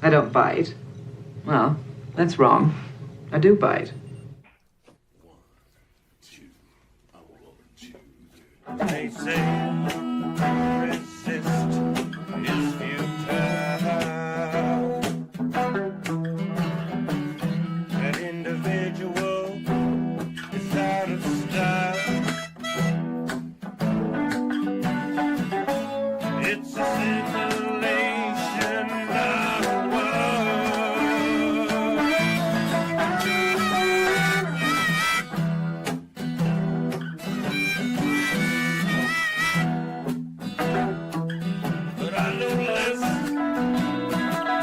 I don't bite. Well, that's wrong. I do bite. They say resist is futile. That individual is out of style. It's a simulation, not a but I know less about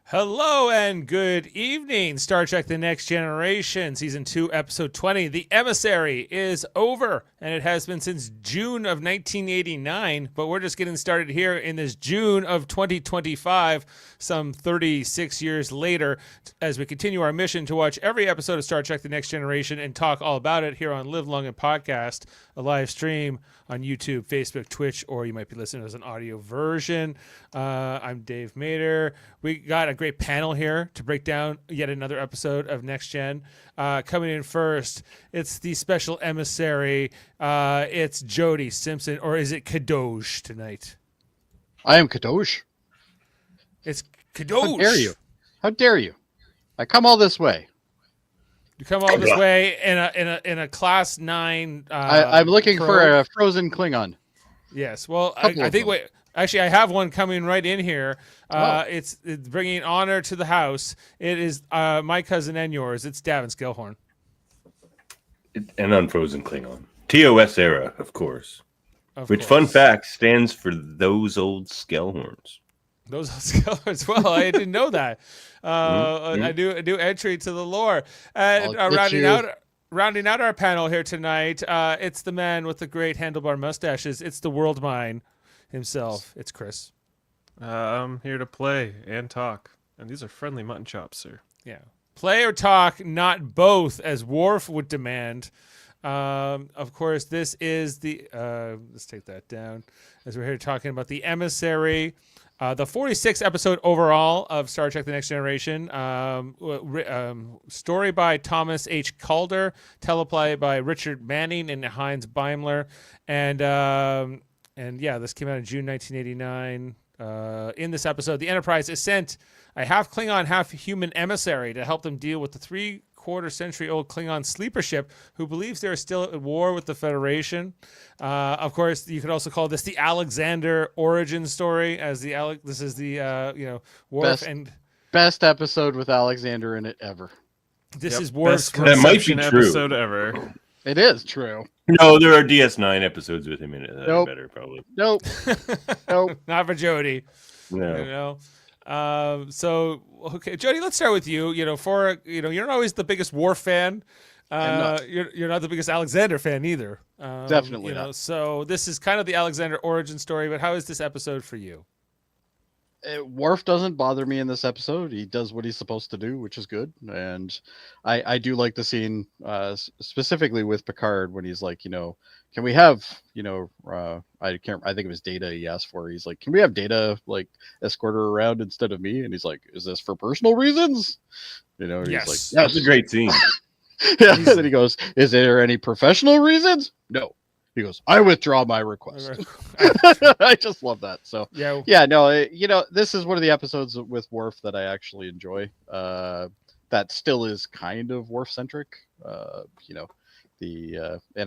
Hello and good evening. Star Trek The Next Generation, Season 2, Episode 20. The Emissary is over, and it has been since June of 1989, but we're just getting started here in this June of 2025, some 36 years later, as we continue our mission to watch every episode of Star Trek The Next Generation and talk all about it here on Live Long and Podcast, a live stream on YouTube, Facebook, Twitch, or you might be listening as an audio version. I'm Dave Mader. We got a great panel here to break down yet another episode of Next Gen. Coming in first, it's the special emissary. It's Jody Simpson, or is it Kadosh tonight? I am Kadosh. It's Kadosh. How dare you? How dare you? I come all this way. You come all this way in a class 9. I'm looking for a frozen Klingon. Yes. Well, I think actually, I have one coming right in here. It's bringing honor to the house. It is my cousin and yours. It's Davin Skellhorn. An unfrozen Klingon. TOS era, of course. Which, fun fact, stands for those old Skellhorns. Those old Skellhorns. Well, I didn't know that. I do entry to the lore. And rounding out our panel here tonight, it's the man with the great handlebar mustaches. It's the world mine himself. It's Chris. I'm here to play and talk. And these are friendly mutton chops, sir. Yeah. Play or talk, not both, as Worf would demand. Of course, this is the... let's take that down. As we're here talking about the Emissary, the 46th episode overall of Star Trek The Next Generation. Story by Thomas H. Calder. Teleplay by Richard Manning and Heinz Beimler. And yeah, this came out in June 1989. In this episode, the Enterprise is sent a half Klingon, half human emissary to help them deal with the 3/4 century old Klingon sleeper ship who believes they're still at war with the Federation. Of course, you could also call this the Alexander origin story, as this is the Worf best episode with Alexander in it ever. This is Worf's That might be true. Episode ever. It is true. No, there are DS9 episodes with him in it that are better, probably. Nope. Nope. Not for Jody. No. So okay, Jody, let's start with you. You're not always the biggest Worf fan. You're not the biggest Alexander fan either. Definitely not. So this is kind of the Alexander origin story, but how is this episode for you? Worf doesn't bother me in this episode. He does what he's supposed to do, which is good. And I do like the scene specifically with Picard when he's like, can we have, I think it was Data he asked for. He's like, can we have Data like escort her around instead of me? And he's like, is this for personal reasons? And yes. He's like, That's a great scene. Yeah. And then he goes, is there any professional reasons? No. He goes, I withdraw my request. I just love that. So this is one of the episodes with Worf that I actually enjoy. That still is kind of Worf centric. And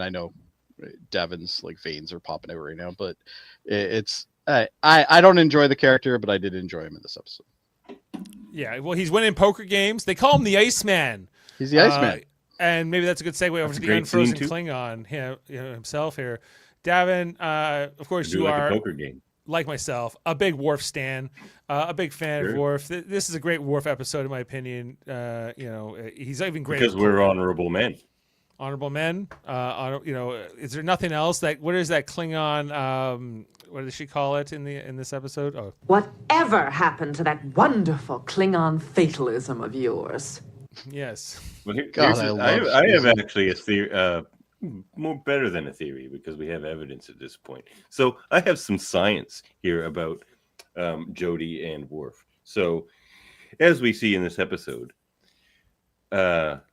I know Davin's like veins are popping out right now, but I don't enjoy the character, but I did enjoy him in this episode. Yeah, well, he's winning poker games. They call him the Iceman. He's the Iceman. And maybe that's a good segue over to the unfrozen Klingon himself here. Davin, of course, you are, a poker game. Like myself, a big Worf stan, a big fan of Worf. This is a great Worf episode, in my opinion. He's even great. Because we're honorable men. Honorable men. Is there nothing else what is that Klingon? What does she call it in this episode? Oh, Whatever happened to that wonderful Klingon fatalism of yours? yes. Well, God, I have actually a theory, more better than a theory because we have evidence at this point. So I have some science here about Jodie and Worf. So as we see in this episode, let's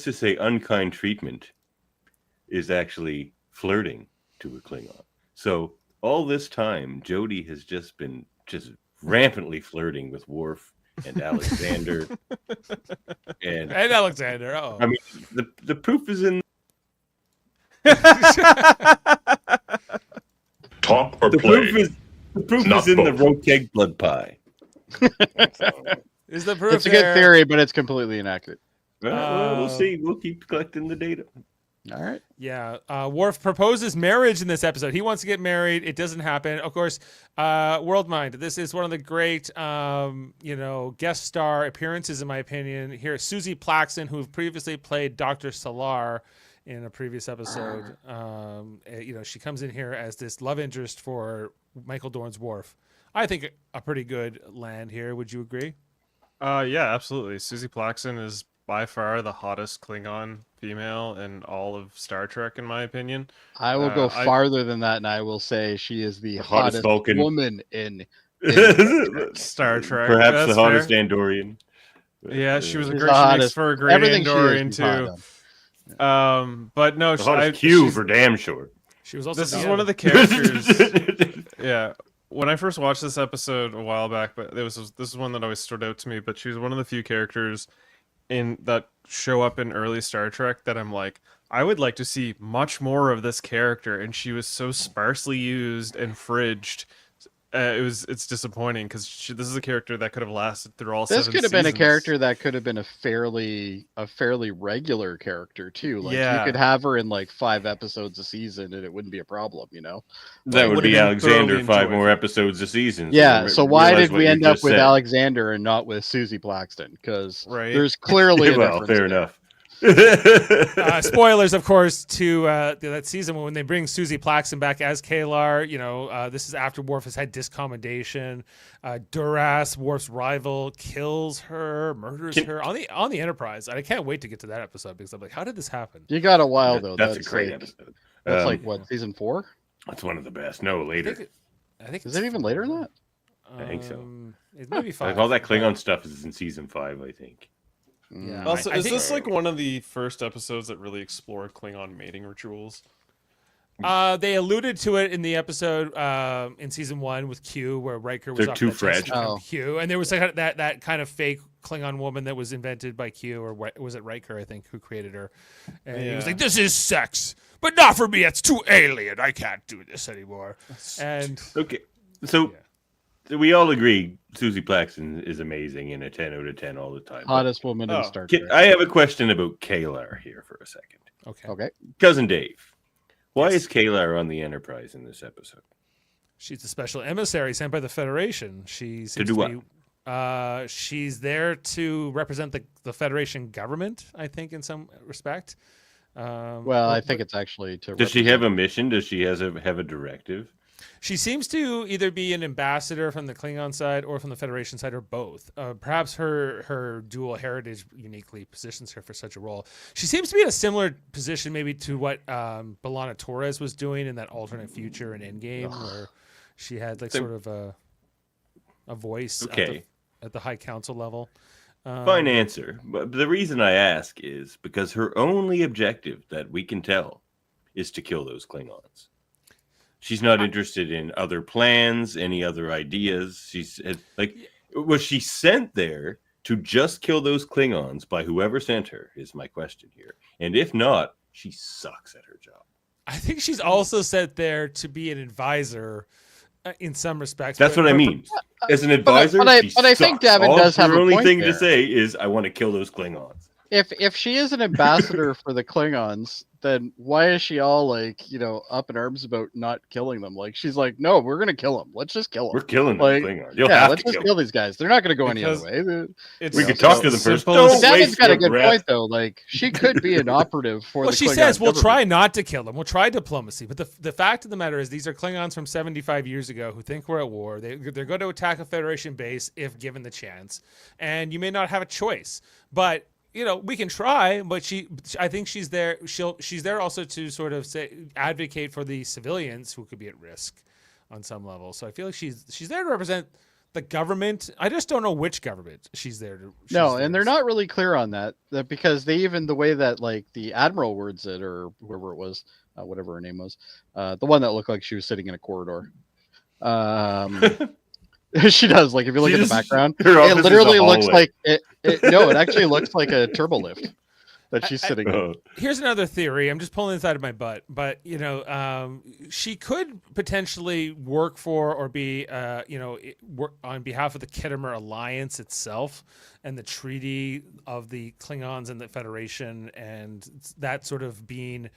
just say unkind treatment is actually flirting to a Klingon. So all this time, Jodie has just been rampantly flirting with Worf and Alexander. and Alexander. Oh, I mean, the proof is in. Talk or The play. proof Not is in the both. roast egg blood pie. is the proof It's a good there? theory, but it's completely inaccurate. Well, we'll see. We'll keep collecting the data. All right. Yeah, Worf proposes marriage in this episode. He wants to get married. It doesn't happen. Of course, Worldmind. This is one of the great, guest star appearances, in my opinion. Here, Susie Plaxton, who previously played Dr. Salar in a previous episode. She comes in here as this love interest for Michael Dorn's Worf. I think a pretty good land here. Would you agree? Yeah, absolutely. Susie Plaxton is by far the hottest Klingon female in all of Star Trek, in my opinion. I will go farther than that, and I will say she is the hottest hottest Vulcan. woman in Star Trek. Perhaps that's the hottest fair. Andorian. Yeah, she was a She's great the she makes hottest. for a great Everything she is, Andorian she's hot too. on. But no, The hottest Q she's- for damn sure. She was also. This is one of the characters. Yeah, when I first watched this episode a while back, but this is one that always stood out to me. But she was one of the few characters that show up in early Star Trek that I'm like, I would like to see much more of this character, and she was so sparsely used and fridged. It's disappointing because this is a character that could have lasted through all. This 7 could have been a seasons. character that could have been a fairly regular character too. Like Yeah. you could have her in like 5 episodes a season, and it wouldn't be a problem, you know. That would would've be been Alexander thoroughly 5 enjoyed. more episodes a season. Yeah. So why realize did what we you end up just with said. Alexander and not with Susie Plaxton? Because Right. there's clearly a Well, difference fair there. enough. Spoilers, of course, to that season when they bring Susie Plaxton back as Kalar. This is after Worf has had discommendation. Duras, Worf's rival, kills her, murders her on the Enterprise. And I can't wait to get to that episode because I'm like, how did this happen? You got a while though. That's a great like, episode. That's like what, season 4? That's one of the best. No, later. I think Is it even later than that? I think so. It may be 5. Like all that Klingon stuff is in season 5, I think. Yeah. Also, I is think- this like one of the first episodes that really explored Klingon mating rituals? They alluded to it in the episode in season 1 with Q, where Riker was They're off too that test fragile. from Q, and there was like that kind of fake Klingon woman that was invented by Q, or was it Riker? I think who created her, and he was Yeah. like, "This is sex, but not for me. It's too alien. I can't do this anymore." And Okay, so we all agree Susie Plaxton is amazing and a 10 out of 10 all the time. But Hottest woman in Oh. Star Trek. I have a question about Kalar here for a second. Okay. Cousin Dave, why Yes. is Kalar on the Enterprise in this episode? she's a special emissary sent by the Federation. She seems do be, she's there to represent the Federation government, I think, in some respect. Well, I think it's actually to. Does she have a mission? Does she have a directive? She seems to either be an ambassador from the Klingon side or from the Federation side, or both. Perhaps her dual heritage uniquely positions her for such a role. She seems to be in a similar position, maybe to what B'Elanna Torres was doing in that alternate future in Endgame, where she had like So- sort of a voice Okay. at the High Council level. Fine answer. But the reason I ask is because her only objective that we can tell is to kill those Klingons. She's not interested in other plans, any other ideas. She's like, was she sent there to just kill those Klingons by whoever sent her? Is my question here. And if not, she sucks at her job. I think she's also sent there to be an advisor in some respects. That's what I mean. As an advisor, but I she think sucks. Devin All does have her a only point thing there. to say is, "I want to kill those Klingons." if she is an ambassador for the Klingons, then why is she all like, up in arms about not killing them? Like she's like, no, we're gonna kill them. Let's just kill them. We're killing them, Like, Klingons. You'll yeah, have let's to just kill kill them. these guys. They're not gonna go any other Because way. It's We could so talk to them first. simple Don't as- Devin's waste got a your good breath. point though. Like she could be an operative for Well, the she Klingon says we'll government. try not to kill them. We'll try diplomacy. But the fact of the matter is, these are Klingons from 75 years ago who think we're at war. They're going to attack a Federation base if given the chance, and you may not have a choice. But we can try. But I think she's there. She's there also to sort of advocate for the civilians who could be at risk on some level. So I feel like she's there to represent the government. I just don't know which government she's there to. No, and they're not really clear on that because the way that like the admiral words it, or whoever it was, whatever her name was, the one that looked like she was sitting in a corridor. She does. Like if you look at the background, her office it is literally a looks hallway. like it. No, it actually looks like a turbo lift that she's sitting in. Oh. Here's another theory. I'm just pulling this out of my butt, but she could potentially work for or be, work on behalf of the Khitomer Alliance itself and the treaty of the Klingons and the Federation, and that sort of being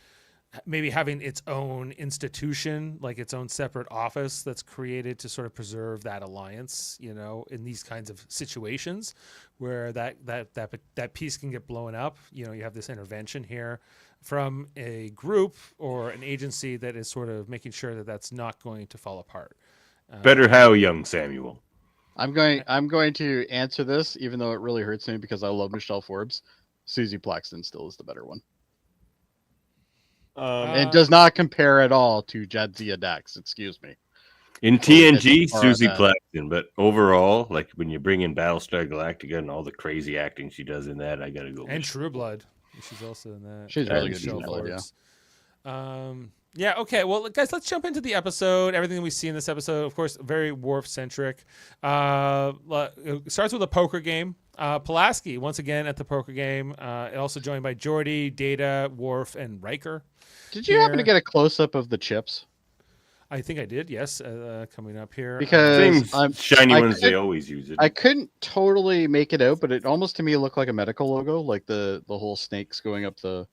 maybe having its own institution, like its own separate office that's created to sort of preserve that alliance, in these kinds of situations where that piece can get blown up. You have this intervention here from a group or an agency that is sort of making sure that that's not going to fall apart. Better how, young Samuel? I'm going to answer this, even though it really hurts me because I love Michelle Forbes. Susie Plaxton still is the better one. It does not compare at all to Jadzia Dax. Excuse me. In TNG, it's far Susie back. Plaxton, but overall, like when you bring in Battlestar Galactica and all the crazy acting she does in that, I gotta go. And True Blood, she's also in that. She's really good in Michelle True Blood, yeah. Forbes. Yeah. Okay. Well, guys, let's jump into the episode. Everything we see in this episode, of course, very Worf centric. It starts with a poker game. Pulaski once again at the poker game. Also joined by Geordi, Data, Worf, and Riker. Did you happen to get a close up of the chips? I think I did. Yes. Coming up here. Because Same shiny I ones they could- always use it. I couldn't totally make it out, but it almost to me looked like a medical logo, like the whole snakes going up the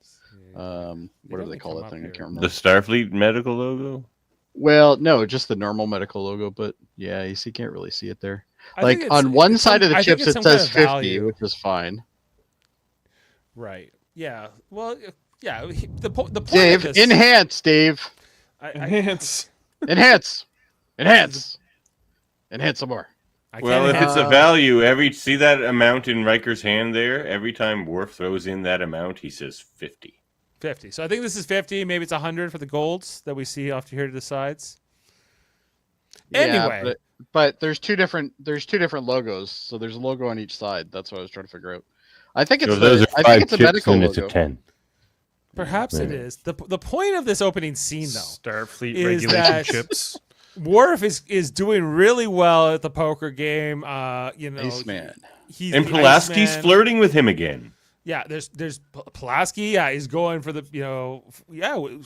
whatever they call that thing. I can't remember. The Starfleet medical logo. Well, no, just the normal medical logo, but yeah, you see, can't really see it there. I Like think on one it's side of the I think chips, it's it some kind says of 50, value. which is fine. Right. Yeah. Well. Yeah. The point. Dave, of this, enhance, Dave, Enhance. enhance, enhance, enhance some more. I Well, can't if it's a value, see that amount in Riker's hand there? Every time Worf throws in that amount, he says 50. 50. So I think this is 50. Maybe it's 100 for the golds that we see off here to the sides. Anyway, Yeah, but there's two different logos, so there's a logo on each side. That's what I was trying to figure out. I think it's So those are I 5 think it's a chips medical and it's logo. a 10. perhaps it Yeah. is. The point of this opening scene, though, Starfleet is regulation that- chips. Worf is doing really well at the poker game. Iceman. He's And the Pulaski's Iceman. flirting with him again. Yeah, there's Pulaski. Yeah, he's going for the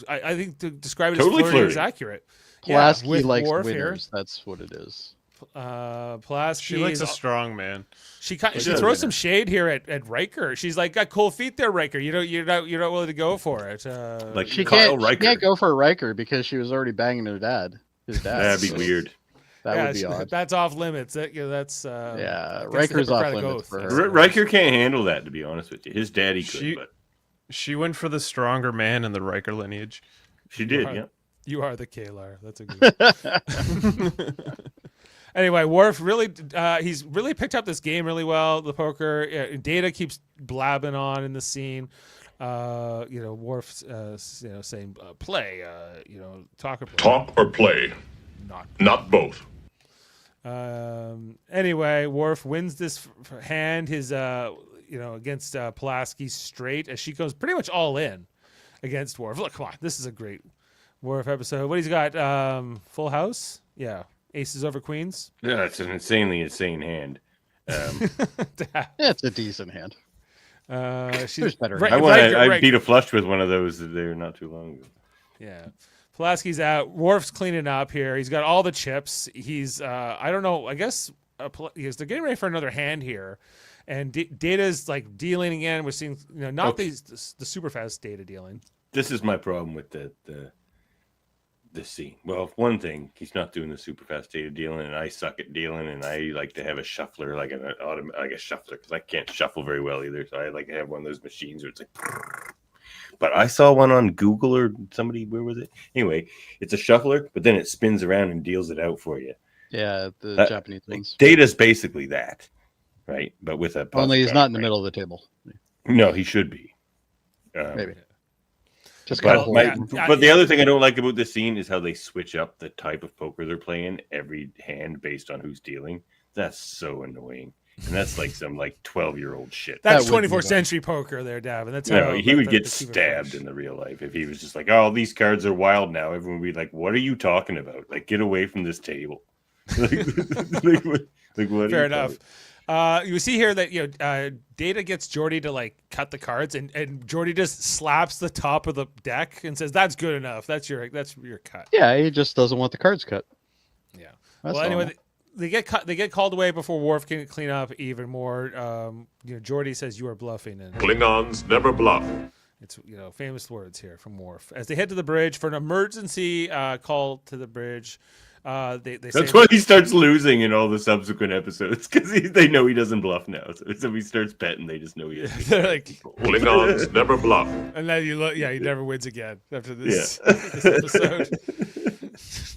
I think to describe it Totally as flirting is flirting. accurate. Pulaski with likes Worf winners. That's what it is. Pulaski. She likes a is- strong man. She does, throws yeah. some shade here at Riker. She's like, "Got cool feet there, Riker. You're not willing to go for it." Like She Kyle can't, Riker. she can't go for Riker because she was already banging his dad. That'd be so weird. That would be odd. That's off limits. That's Yeah, against the Riker's off Hippocratic limits Oath. for her. That's- Riker can't handle that, to be honest with you. His daddy could, She- but She went for the stronger man in the Riker lineage. she did, Right. yeah. You are the Kalar. That's a good. Anyway, Worf he's really picked up this game really well. The poker. Data keeps blabbing on in the scene. Worf's saying play. Talk or play. Talk or play, not both. Anyway, Worf wins this hand. His against Pulaski straight as she goes pretty much all in against Worf. Look, come on, this is a great Worf episode. What he's got? Full House. Yeah. Aces over Queens. Yeah, it's an insanely insane hand. Yeah, it's a decent hand. She's better Right, I beat a flush with one of those there not too long ago. Yeah. Pulaski's out. Worf's cleaning up here. He's got all the chips. He's I don't know. I guess because they're getting ready for another hand here, and Data's like dealing again. We're seeing not the super fast Data dealing. This is my problem with the scene. Well, one thing, he's not doing the super fast Data dealing, and I suck at dealing, and I like to have a shuffler, like a shuffler, because I can't shuffle very well either. So I like to have one of those machines where it's like. But I saw one on Google or somebody. Where was it? Anyway, it's a shuffler, but then it spins around and deals it out for you. Yeah, the Japanese ones. Data's basically that, right? But with a only he's not in the middle of the table. No, he should be. Maybe. Just but, but the other thing I don't like about this scene is how they switch up the type of poker they're playing every hand based on who's dealing. That's so annoying. And that's like some 12-year-old shit. That's 24th century poker there, Davin. That's he would get stabbed in the real life if he was just like, oh, these cards are wild now. Everyone would be like, what are you talking about? Like, get away from this table. What Fair enough. You see here that Data gets Jordy to cut the cards, and Jordy just slaps the top of the deck and says, "That's good enough. That's your cut." Yeah, he just doesn't want the cards cut. Yeah. That's well, anyway, they get called away before Worf can clean up even more. Jordy says, "You are bluffing," and Klingons never bluff. it's famous words here from Worf as they head to the bridge for an emergency call to the bridge. That's why he starts losing in all the subsequent episodes, because they know he doesn't bluff now. So he starts betting, they just know he is. They're like, Klingons never bluff. And then he never wins again after this, this episode.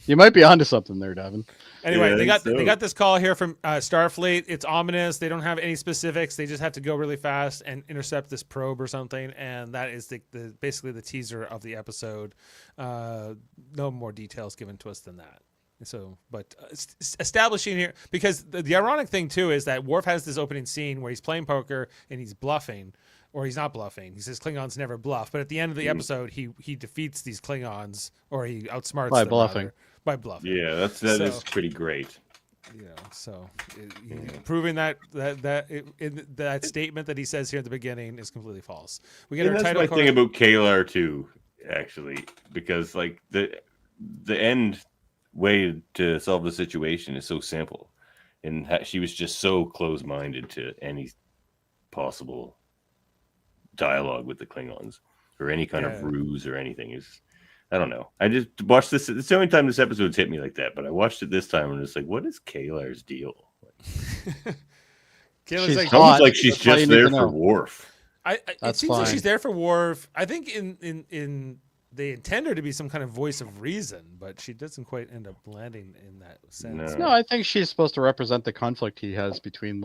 You might be onto something there, Davin. Anyway, they got this call here from Starfleet. It's ominous. They don't have any specifics. They just have to go really fast and intercept this probe or something. And that is basically the teaser of the episode. No more details given to us than that. So, but establishing here, because the ironic thing too is that Worf has this opening scene where he's playing poker and he's bluffing, or he's not bluffing. He says Klingons never bluff, but at the end of the episode, he defeats these Klingons, or he outsmarts by them bluffing. By bluffing. Yeah, that is pretty great. Proving that statement that he says here at the beginning is completely false. We get our that's title my thing about Kalar too, actually, because the end way to solve the situation is so simple, and she was just so close-minded to any possible dialogue with the Klingons or any kind of ruse or anything. I don't know. I just watched this. It's the only time this episode's hit me like that, but I watched it this time and it's like, what is Kalar's deal? Kalar's she's just there for Worf. It seems like she's there for Worf. I think in they intend her to be some kind of voice of reason, but she doesn't quite end up landing in that sense. No, I think she's supposed to represent the conflict he has between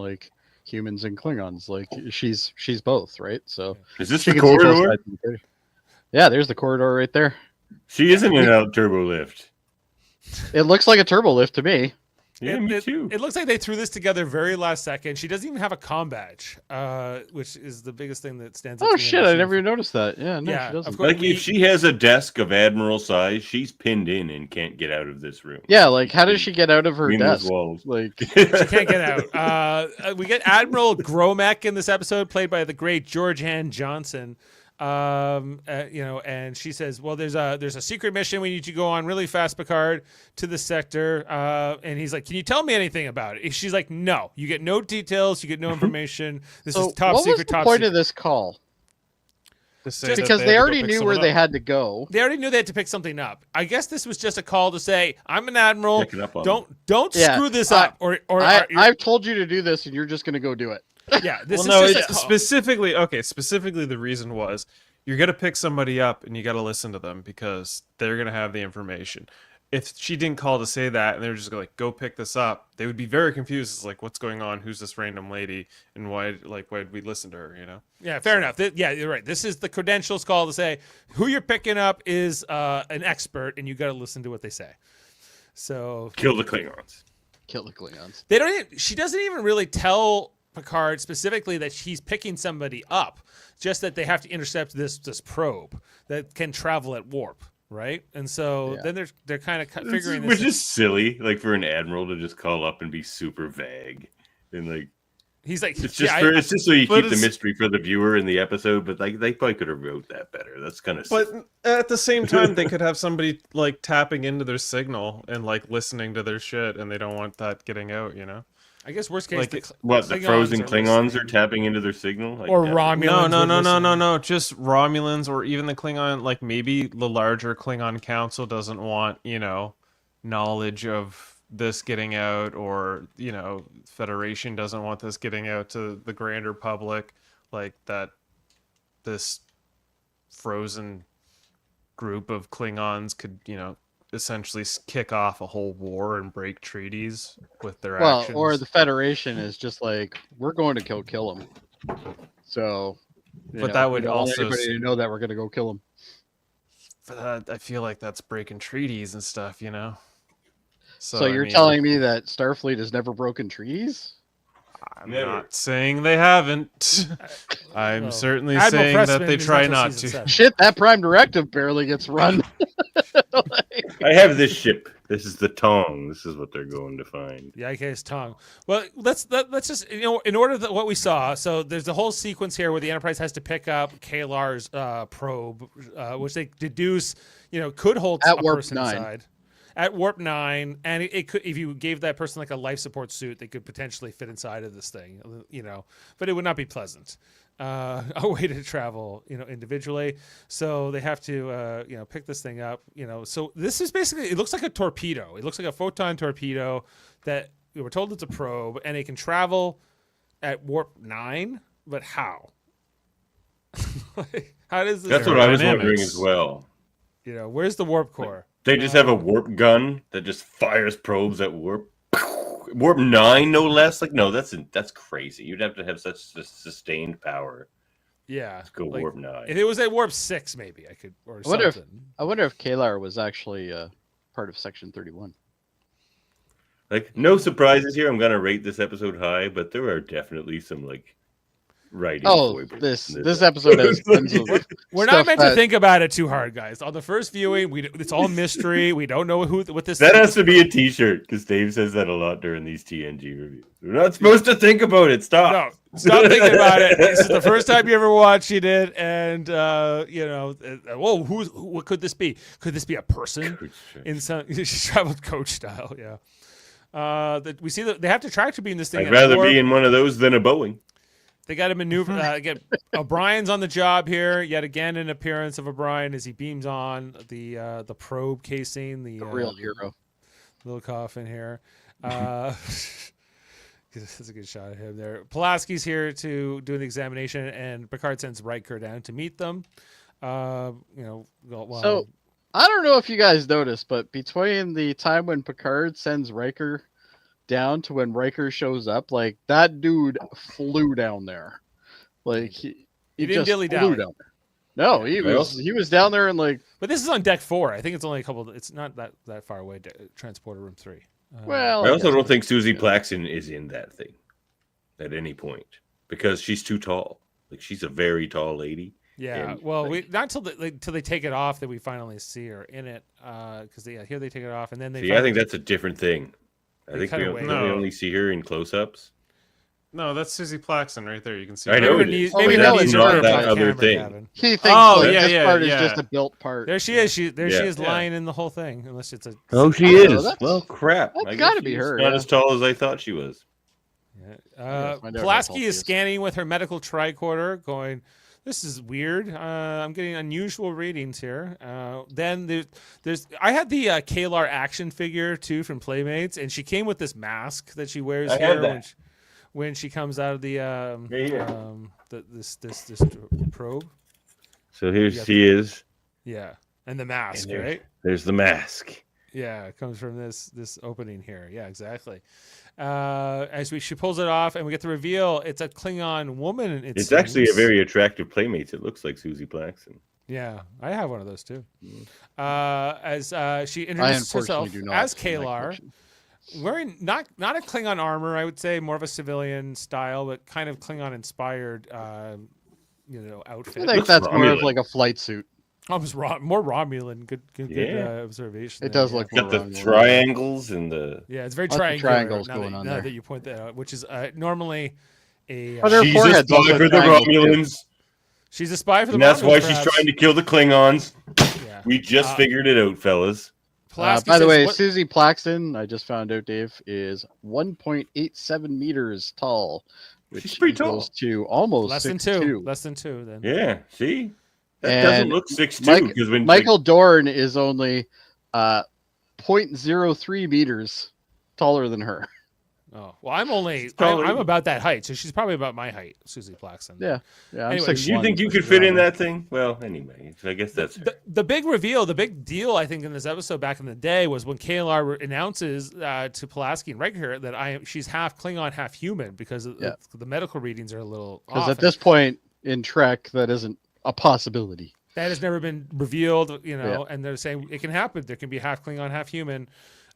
humans and Klingons. She's both, right? So is this the corridor? Yeah, there's the corridor right there. She isn't in a turbo lift. It looks like a turbo lift to me. Yeah, me too. It looks like they threw this together very last second. She doesn't even have a comm badge, which is the biggest thing that stands out. Oh shit! I never even noticed that. Yeah, no, she doesn't. Of course, if she has a desk of admiral size, she's pinned in and can't get out of this room. Yeah, how does she get out of her desk? She can't get out. We get Admiral Gromek in this episode, played by the great George Ann Johnson. And she says, well, there's a secret mission we need to go on really fast, Picard, to the sector. And he's like, can you tell me anything about it? She's like, no, you get no details. You get no information. This is top secret. What was the point of this call? Because they already knew where they had to go. They already knew they had to pick something up. I guess this was just a call to say, I'm an admiral. Don't screw this up. I've told you to do this and you're just going to go do it. Yeah, this specifically the reason was you're gonna pick somebody up and you gotta listen to them because they're gonna have the information. If she didn't call to say that and they were just like, go pick this up, they would be very confused. It's like, what's going on? Who's this random lady? And why did we listen to her? Yeah, fair enough. You're right. This is the credentials call to say who you're picking up is an expert and you got to listen to what they say. So kill the Klingons. They don't. She doesn't even really tell Picard specifically that she's picking somebody up, just that they have to intercept this probe that can travel at warp, right? And so then they're kind of figuring this, which is silly, for an admiral to just call up and be super vague and he's like, it's just so you keep the mystery for the viewer in the episode, but they probably could have wrote that better. That's kind of but at the same time they could have somebody tapping into their signal and listening to their shit, and they don't want that getting out. I guess worst case, Like, the What, the Klingons frozen are Klingons listening. are tapping into their signal? Or Yeah. Romulans. No. Just Romulans, or even the Klingon. Like maybe the larger Klingon Council doesn't want knowledge of this getting out, or Federation doesn't want this getting out to the grander public. Like that, this frozen group of Klingons could essentially kick off a whole war and break treaties with their actions. or the Federation is just like, we're going to kill him. So, But that would we don't want also anybody to know that we're going to go kill him. I feel like that's breaking treaties and stuff, So you're telling me that Starfleet has never broken treaties? I'm Never. not saying they haven't. I'm Well, certainly Admiral saying that Pressman they is try until not season to. 7. Shit, that Prime Directive barely gets run. I have this ship. This is the Tong. This is what they're going to find. The IK's tongue. Well, let's just in order that what we saw. So there's a whole sequence here where the Enterprise has to pick up Kalar's probe, which they deduce could hold At a warp person 9. inside. At warp 9, and it could, if you gave that person like a life support suit, they could potentially fit inside of this thing, but it would not be pleasant. A way to travel, individually. So they have to, pick this thing up, So this is basically, it looks like a torpedo. It looks like a photon torpedo that we were told it's a probe, and it can travel at warp 9, but how? How does this? That's what I was Dynamics. wondering as well. Where's the warp core? They just have a warp gun that just fires probes at warp. Warp 9, no less. Like, no, that's crazy. You'd have to have such sustained power Yeah, to go warp 9. If it was at warp 6, maybe I could, or I wonder something. I wonder if Kalar was actually part of Section 31. Like, no surprises here. I'm gonna rate this episode high, but there are definitely some writing. foibles this in episode has tons of We're not stuff meant to that- think about it too hard, guys. On the first viewing, it's all mystery. We don't know what this. That has to be a T-shirt because Dave says that a lot during these TNG reviews. We're not supposed to think about it. Stop. No, stop thinking about it. This is the first time you ever watching it, and whoa, what could this be? Could this be a person in some she traveled coach style? Yeah. That we see that they have to track to be in this thing. I'd at rather warp. be in one of those than a Boeing. They got to maneuver. Get O'Brien's on the job here yet again. An appearance of O'Brien as he beams on the probe casing. The real hero. Little coffin here. That's a good shot of him there. Pulaski's here to do the examination, and Picard sends Riker down to meet them. So I don't know if you guys noticed, but between the time when Picard sends Riker down to when Riker shows up, like that dude flew down there. Like he didn't just dilly flew dally. down there. No, he was down there and like. but this is on deck 4. I think it's only a couple. It's not that far away. Transporter room 3. Well, I also guess. don't think Susie Plaxton is in that thing at any point because she's too tall. Like, she's a very tall lady. Yeah, And, well, not till they take it off that we finally see her in it. Because here they take it off, and then they. See, I think that's a different thing. I They think cut we away. only see her in close-ups. No, that's Susie Plaxton right there. You can see. I know her. it is. Maybe but that that needs was to not be that on other camera, thing. Gavin. He thinks Oh, like, yeah, this part is yeah. just a built part. There she is. She Yeah. is lying in the whole thing, unless it's a. Oh, she Oh, is. that's- Well, crap. that's I guess gotta be she's her, Not yeah. as tall as I thought she was. Yeah. find out how Pulaski tall she is is. scanning with her medical tricorder, going, "This is weird. I'm getting unusual readings here." Then there's I had the Kalar action figure too from Playmates, and she came with this mask that she wears I here had that. when she comes out of the here. this probe. So here Yeah. she is. Yeah, and the mask, And there's- right? There's the mask. Yeah, it comes from this opening here. Yeah, exactly. She pulls it off, and we get the reveal. It's a Klingon woman. It's actually a seems. very attractive Playmates. It looks like Susie Plaxton. Yeah, I have one of those too. As she I introduces unfortunately herself do not. as in my Kalar, collection. wearing not a Klingon armor, I would say, more of a civilian style, but kind of Klingon inspired, outfit. I think looks that's more of Romulan. like a flight suit. Almost more Romulan. Good Yeah. observation. It there, does yeah. look Got the Romulan. triangles and the. Yeah, it's very Lots of triangular. triangles now going that, on now there. that you point that out, which is normally a. But her She's a forehead's spy also for the triangle, too. Romulans, she's a spy for the. and that's Romulans, why she's perhaps. trying to kill the Klingons. Yeah. We just figured it out, fellas. Pulaski By the says, way, what- Susie Plaxton, I just found out, Dave, is 1.87 meters tall, which She's pretty equals tall. to almost less than 6'2". two. Less than two. Then. Yeah, see, that And doesn't look 6'2", because when Michael Dorn is only 0.03 meters taller than her. Oh well, I'm only probably- I'm about that height, so she's probably about my height, Susie Plaxton. Yeah, I'm Anyway, 6'1", do you think you so could she's fit in around that thing? Well, anyway, I guess that's The big reveal, the big deal, I think, in this episode back in the day was when KLR announces to Pulaski and Riker that she's half Klingon, half human, because the medical readings are a little because off. at this point in Trek, that isn't a possibility. That has never been revealed, and they're saying it can happen. There can be half Klingon, half human.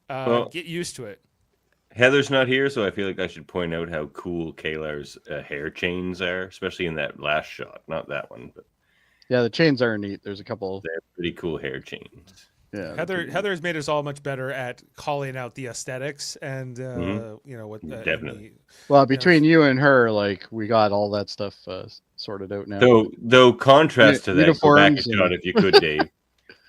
Get used to it. Heather's not here, so I feel like I should point out how cool Kaylar's hair chains are, especially in that last shot. Not that one, but Yeah, the chains are neat. There's a couple. they're pretty cool hair chains. Yeah, Heather has made us all much better at calling out the aesthetics and what Definitely. Well, between you and her, like, we got all that stuff sorted out now. Though contrast to that, go back a Uniforms shot if you could, Dave.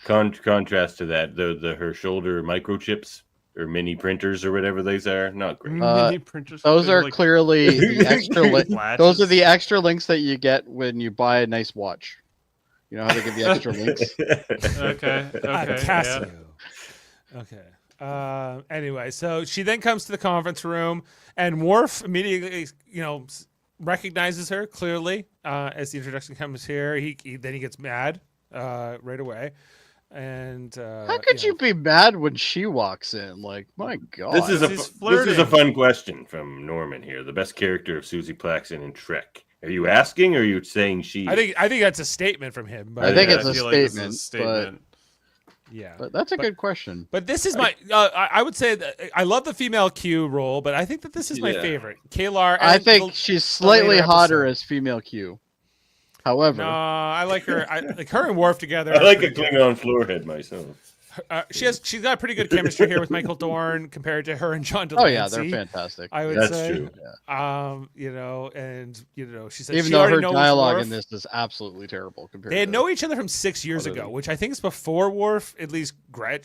Contrast to that, her shoulder microchips or mini printers or whatever these are, not great. Mini printers. Those they're are like clearly the extra. Those flashes. are the extra links that you get when you buy a nice watch. You know how they give you extra links. Okay. Okay. Casio. Yeah. Okay. Anyway, so she then comes to the conference room, and Worf immediately, recognizes her clearly as the introduction comes here. He gets mad right away. And How could you be mad when she walks in? Like, my God. This is He's a flirting. fun question from Norman here. The best character of Susie Plaxton in Trek. Are you asking, or are you saying she? I think that's a statement from him. But I think Yeah, it's a feel like this is statement, statement. yeah. But that's a good question. But this is my. I would say that I love the female Q role, but I think that this is my Yeah. favorite. Kaylar. I and think the- she's slightly later hotter episode. as female Q. However, No, I like her. I like her and Worf together. I are like a pretty good. Klingon floorhead myself. She's got pretty good chemistry here with Michael Dorn compared to her and John Delancey. oh yeah, they're fantastic. I would That's say. true. She said Even she though already her knows dialogue Worf. in this is absolutely terrible compared. They had to known each other from 6 years other ago, than- which I think is before Worf at least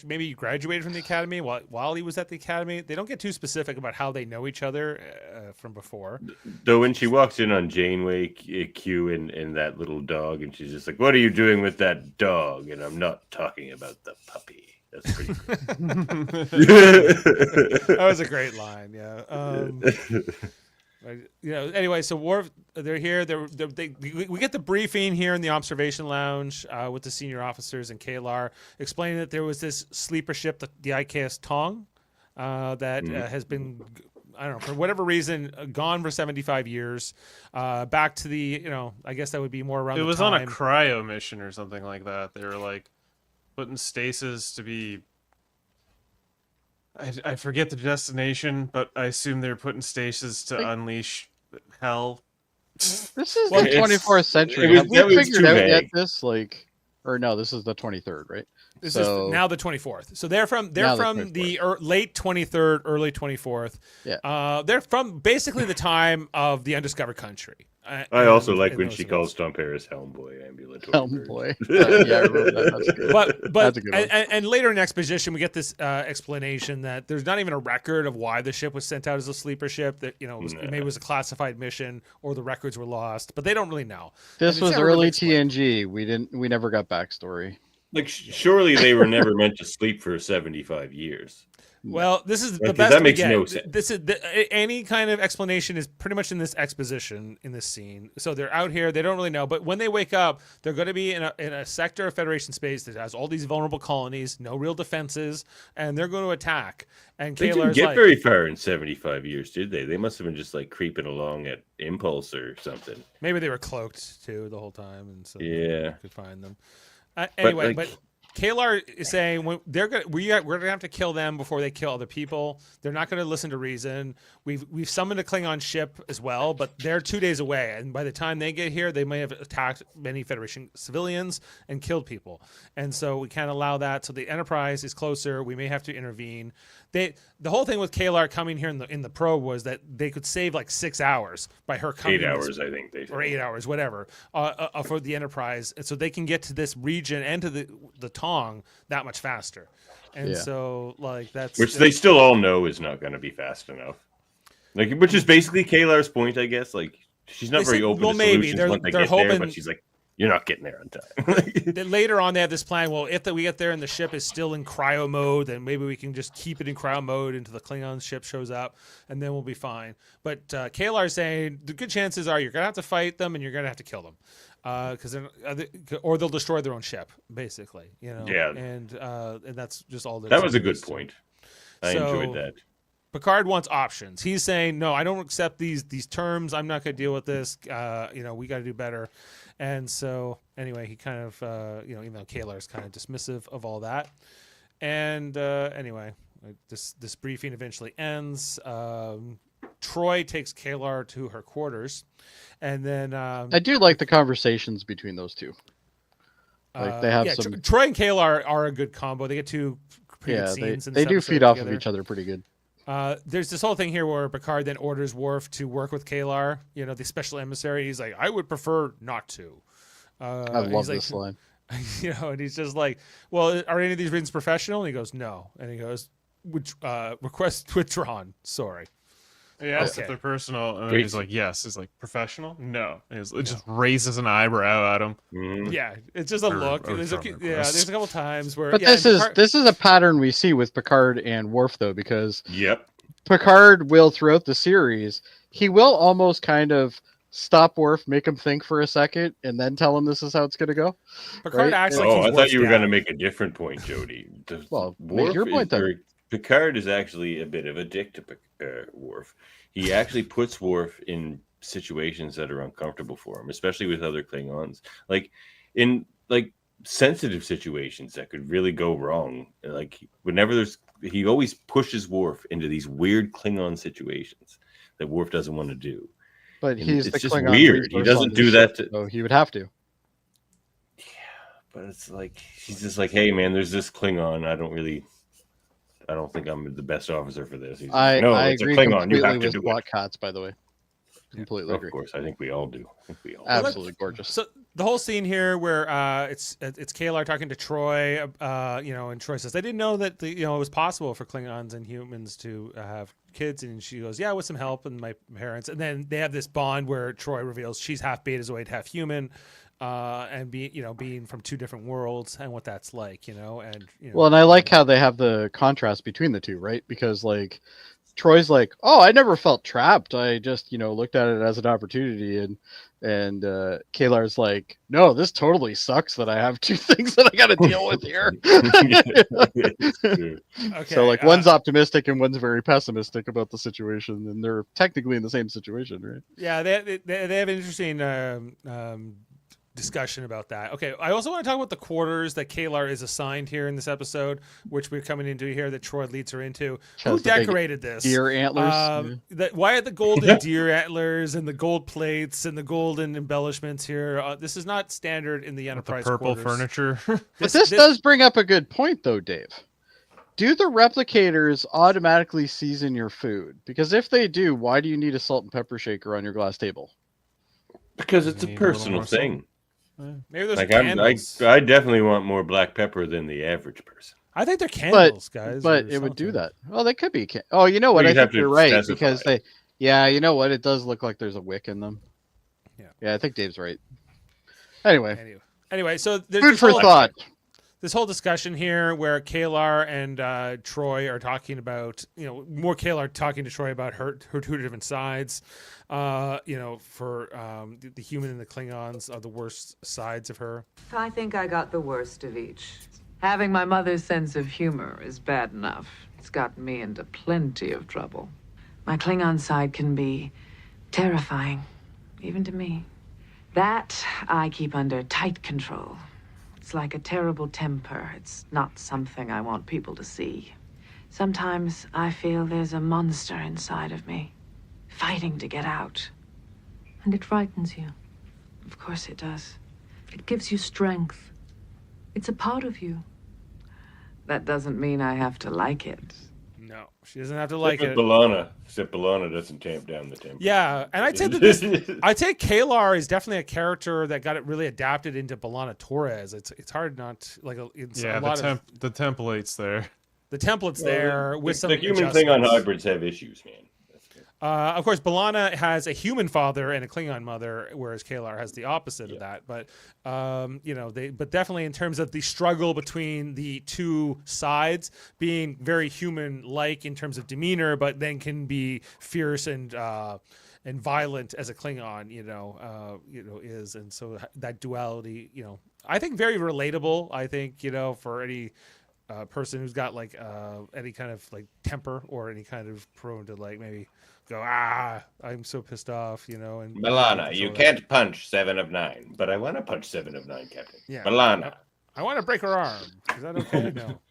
maybe he graduated from the academy while he was at the academy. They don't get too specific about how they know each other from before. Though when she walks in on Janeway, Q, and that little dog, and she's just like, "What are you doing with that dog?" And I'm not talking about the puppy. That's pretty great. That was a great line. Yeah. Anyway, so Worf, they're here. We get the briefing here in the observation lounge with the senior officers and Kaylar explaining that there was this sleeper ship, the IKS Tong, that has been, I don't know, for whatever reason, gone for 75 years. Back to the, I guess that would be more around It the was time. on a cryo mission or something like that. They were like putting stasis to be. I forget the destination, but I assume they're putting stasis to unleash hell. This is Well, the it's- 24th century. it was- Have we that was figured too out yet vague. this? Like, or no, this is the 23rd, right? This So- is now the 24th. So they're from Now the the late 23rd, early 24th. Yeah. They're from basically the time of the undiscovered country. I also like and when those she events. calls Tom Paris Helmboy ambulatory. Oh bird. boy. Yeah, I remember that. That's good. But That's a good one. and later in exposition, we get this explanation that there's not even a record of why the ship was sent out as a sleeper ship. That maybe it was a classified mission or the records were lost, but they don't really know. This And it's was never really early explained. TNG. We never got backstory. Like, surely they were never meant to sleep for 75 years. Well, this is the Like, best that we makes get. no sense. This is any kind of explanation is pretty much in this exposition in this scene. So they're out here; they don't really know. But when they wake up, they're going to be in a sector of Federation space that has all these vulnerable colonies, no real defenses, and they're going to attack. And They didn't Kaylar's get like, very far in 75 years, did they? They must have been just like creeping along at impulse or something. maybe they were cloaked too the whole time, and so Yeah. you could find them. Anyway, like- but Kaylar is saying we're gonna have to kill them before they kill other people. They're not going to listen to reason. We've summoned a Klingon ship as well, but they're 2 days away, and by the time they get here, they may have attacked many Federation civilians and killed people, and so we can't allow that. So the Enterprise is closer. We may have to intervene. The whole thing with Kaylar coming here in the probe was that they could save like 6 hours by her coming. 8 hours, I think they said. Or 8 hours, whatever, for the Enterprise, and so they can get to this region and to the Kong that much faster. And Yeah. so, like, Which they still all know is not going to be fast enough. Like, which is basically Kalar's point, I guess. Like, she's not They very said- open well, to maybe. solutions They're- once they they're get there, hoping- but she's like, you're not getting there on time. Then later on, they have this plan. Well, if we get there and the ship is still in cryo mode, then maybe we can just keep it in cryo mode until the Klingon ship shows up, and then we'll be fine. But Kalar's saying the good chances are you're gonna have to fight them and you're gonna have to kill them, or they'll destroy their own ship, basically. You know. Yeah. And that's just all. That was a good point. I enjoyed that. Picard wants options. He's saying, no, I don't accept these terms. I'm not going to deal with this. We got to do better. And so, anyway, he kind of, even though Kalar's kind of dismissive of all that. And anyway, this briefing eventually ends. Troy takes Kalar to her quarters. And then... I do like the conversations between those two. Like, they have some... Troy and Kalar are a good combo. They get two pretty good scenes. They do feed off of each other pretty good. There's this whole thing here where Picard then orders Worf to work with Kalar, the special emissary. He's like, I would prefer not to. I love this line. And he's just like, well, are any of these reasons professional? And he goes, no. And he goes, request withdrawn. Sorry. He asks if they're personal, and then he's like, yes. He's like, professional? No. And it just raises an eyebrow at him. Mm. Yeah, it's just a look. There's a couple times where... But this is a pattern we see with Picard and Worf, though, because Picard will, throughout the series, he will almost kind of stop Worf, make him think for a second, and then tell him this is how it's going to go. Picard acts like he's I thought you were going to make a different point, Jody. Well, make your point then. Picard is actually a bit of a dick to Worf. He actually puts Worf in situations that are uncomfortable for him, especially with other Klingons. Like in sensitive situations that could really go wrong. Like whenever he always pushes Worf into these weird Klingon situations that Worf doesn't want to do. But he's it's the just Klingon weird. He doesn't do that. So he would have to. Yeah, but it's like he's just like, hey man, there's this Klingon. I don't think I'm the best officer for this. He's like, no, I it's agree a Klingon. You completely have to with do Black it. Cots, by the way. Completely agree. Of course, I think we all do. Absolutely gorgeous. So the whole scene here where it's Kalar talking to Troy, and Troy says, I didn't know that it was possible for Klingons and humans to have kids, and she goes, yeah, with some help and my parents. And then they have this bond where Troy reveals she's half Betazoid, half human. And being from two different worlds and what that's like, Well, and I like how they have the contrast between the two, right? Because Troy's like, oh, I never felt trapped. I just, looked at it as an opportunity, and Kalar's like, no, this totally sucks that I have two things that I got to deal with here. Okay, so one's optimistic and one's very pessimistic about the situation, and they're technically in the same situation, right? Yeah, they have an interesting discussion about that. Okay, I also want to talk about the quarters that Kalar is assigned here in this episode, which we're coming into here that Troy leads her into. Who decorated this? Deer antlers. Why are the golden deer antlers and the gold plates and the golden embellishments here? This is not standard in the Enterprise the purple quarters. furniture. But this does bring up a good point, though, Dave. Do the replicators automatically season your food? Because if they do, why do you need a salt and pepper shaker on your glass table? Because it's a personal thing. Maybe there's candles. I definitely want more black pepper than the average person. I think they're candles, guys. But it would do that. Oh, they could be. Oh, you know what? I think you're right because they. Yeah, you know what? It does look like there's a wick in them. Yeah, I think Dave's right. Anyway, so there's food for thought. This whole discussion here where Kalar and Troy are talking about, more Kalar talking to Troy about her two different sides, for the human and the Klingons are the worst sides of her. I think I got the worst of each. Having my mother's sense of humor is bad enough. It's gotten me into plenty of trouble. My Klingon side can be terrifying, even to me. That I keep under tight control. It's like a terrible temper. It's not something I want people to see. Sometimes I feel there's a monster inside of me, fighting to get out. And it frightens you. Of course it does. It gives you strength. It's a part of you. That doesn't mean I have to like it. No. She doesn't have to like it. Except B'Elanna doesn't tamp down the temper. Yeah, and I'd say that I'd say Kalar is definitely a character that got it really adapted into B'Elanna Torres. It's hard not like it's a lot of the template's there. the template's there with some the human thing on adjustments. hybrids have issues, man. Of course, B'Elanna has a human father and a Klingon mother, whereas Kalar has the opposite of that. But but definitely in terms of the struggle between the two sides, being very human-like in terms of demeanor, but then can be fierce and violent as a Klingon, is, and so that duality, I think very relatable. I think for any person who's got like any kind of like temper or any kind of prone to like maybe go, I'm so pissed off, and B'Elanna, you can't punch 7 of 9, but I want to punch 7 of 9, Captain. Yeah. B'Elanna. I want to break her arm. Is that okay? No.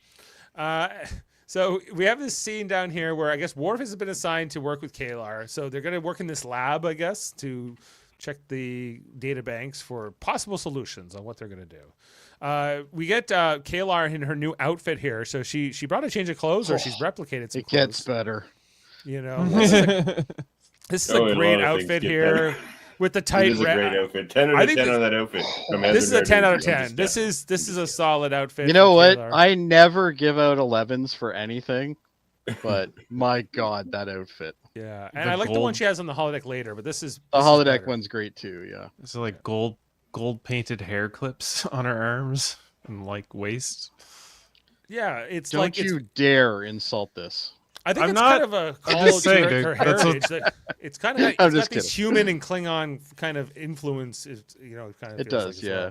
So we have this scene down here where I guess Worf has been assigned to work with Kalar. So they're going to work in this lab, I guess, to check the data banks for possible solutions on what they're going to do. We get Kalar in her new outfit here. So she brought a change of clothes, or she's replicated some It clothes. gets better. This is a great outfit here with the tight. It is a great outfit. 10 out of 10 on that outfit. This is a 10 out of 10. This is a solid outfit. You know what? Kalar. I never give out 11s for anything, but my God, that outfit. Yeah, and I like the one she has on the holodeck later, but this is The holodeck better. one's great too. Yeah. It's like gold painted hair clips on her arms and like waist. Yeah, it's Don't like you dare insult this. I think I'm it's not- kind of a I'm call just to saying, her, dude, her that's heritage. That it's kind of I'm got just this kidding. human and Klingon kind of influence. Kind of It feels does, like as well. yeah.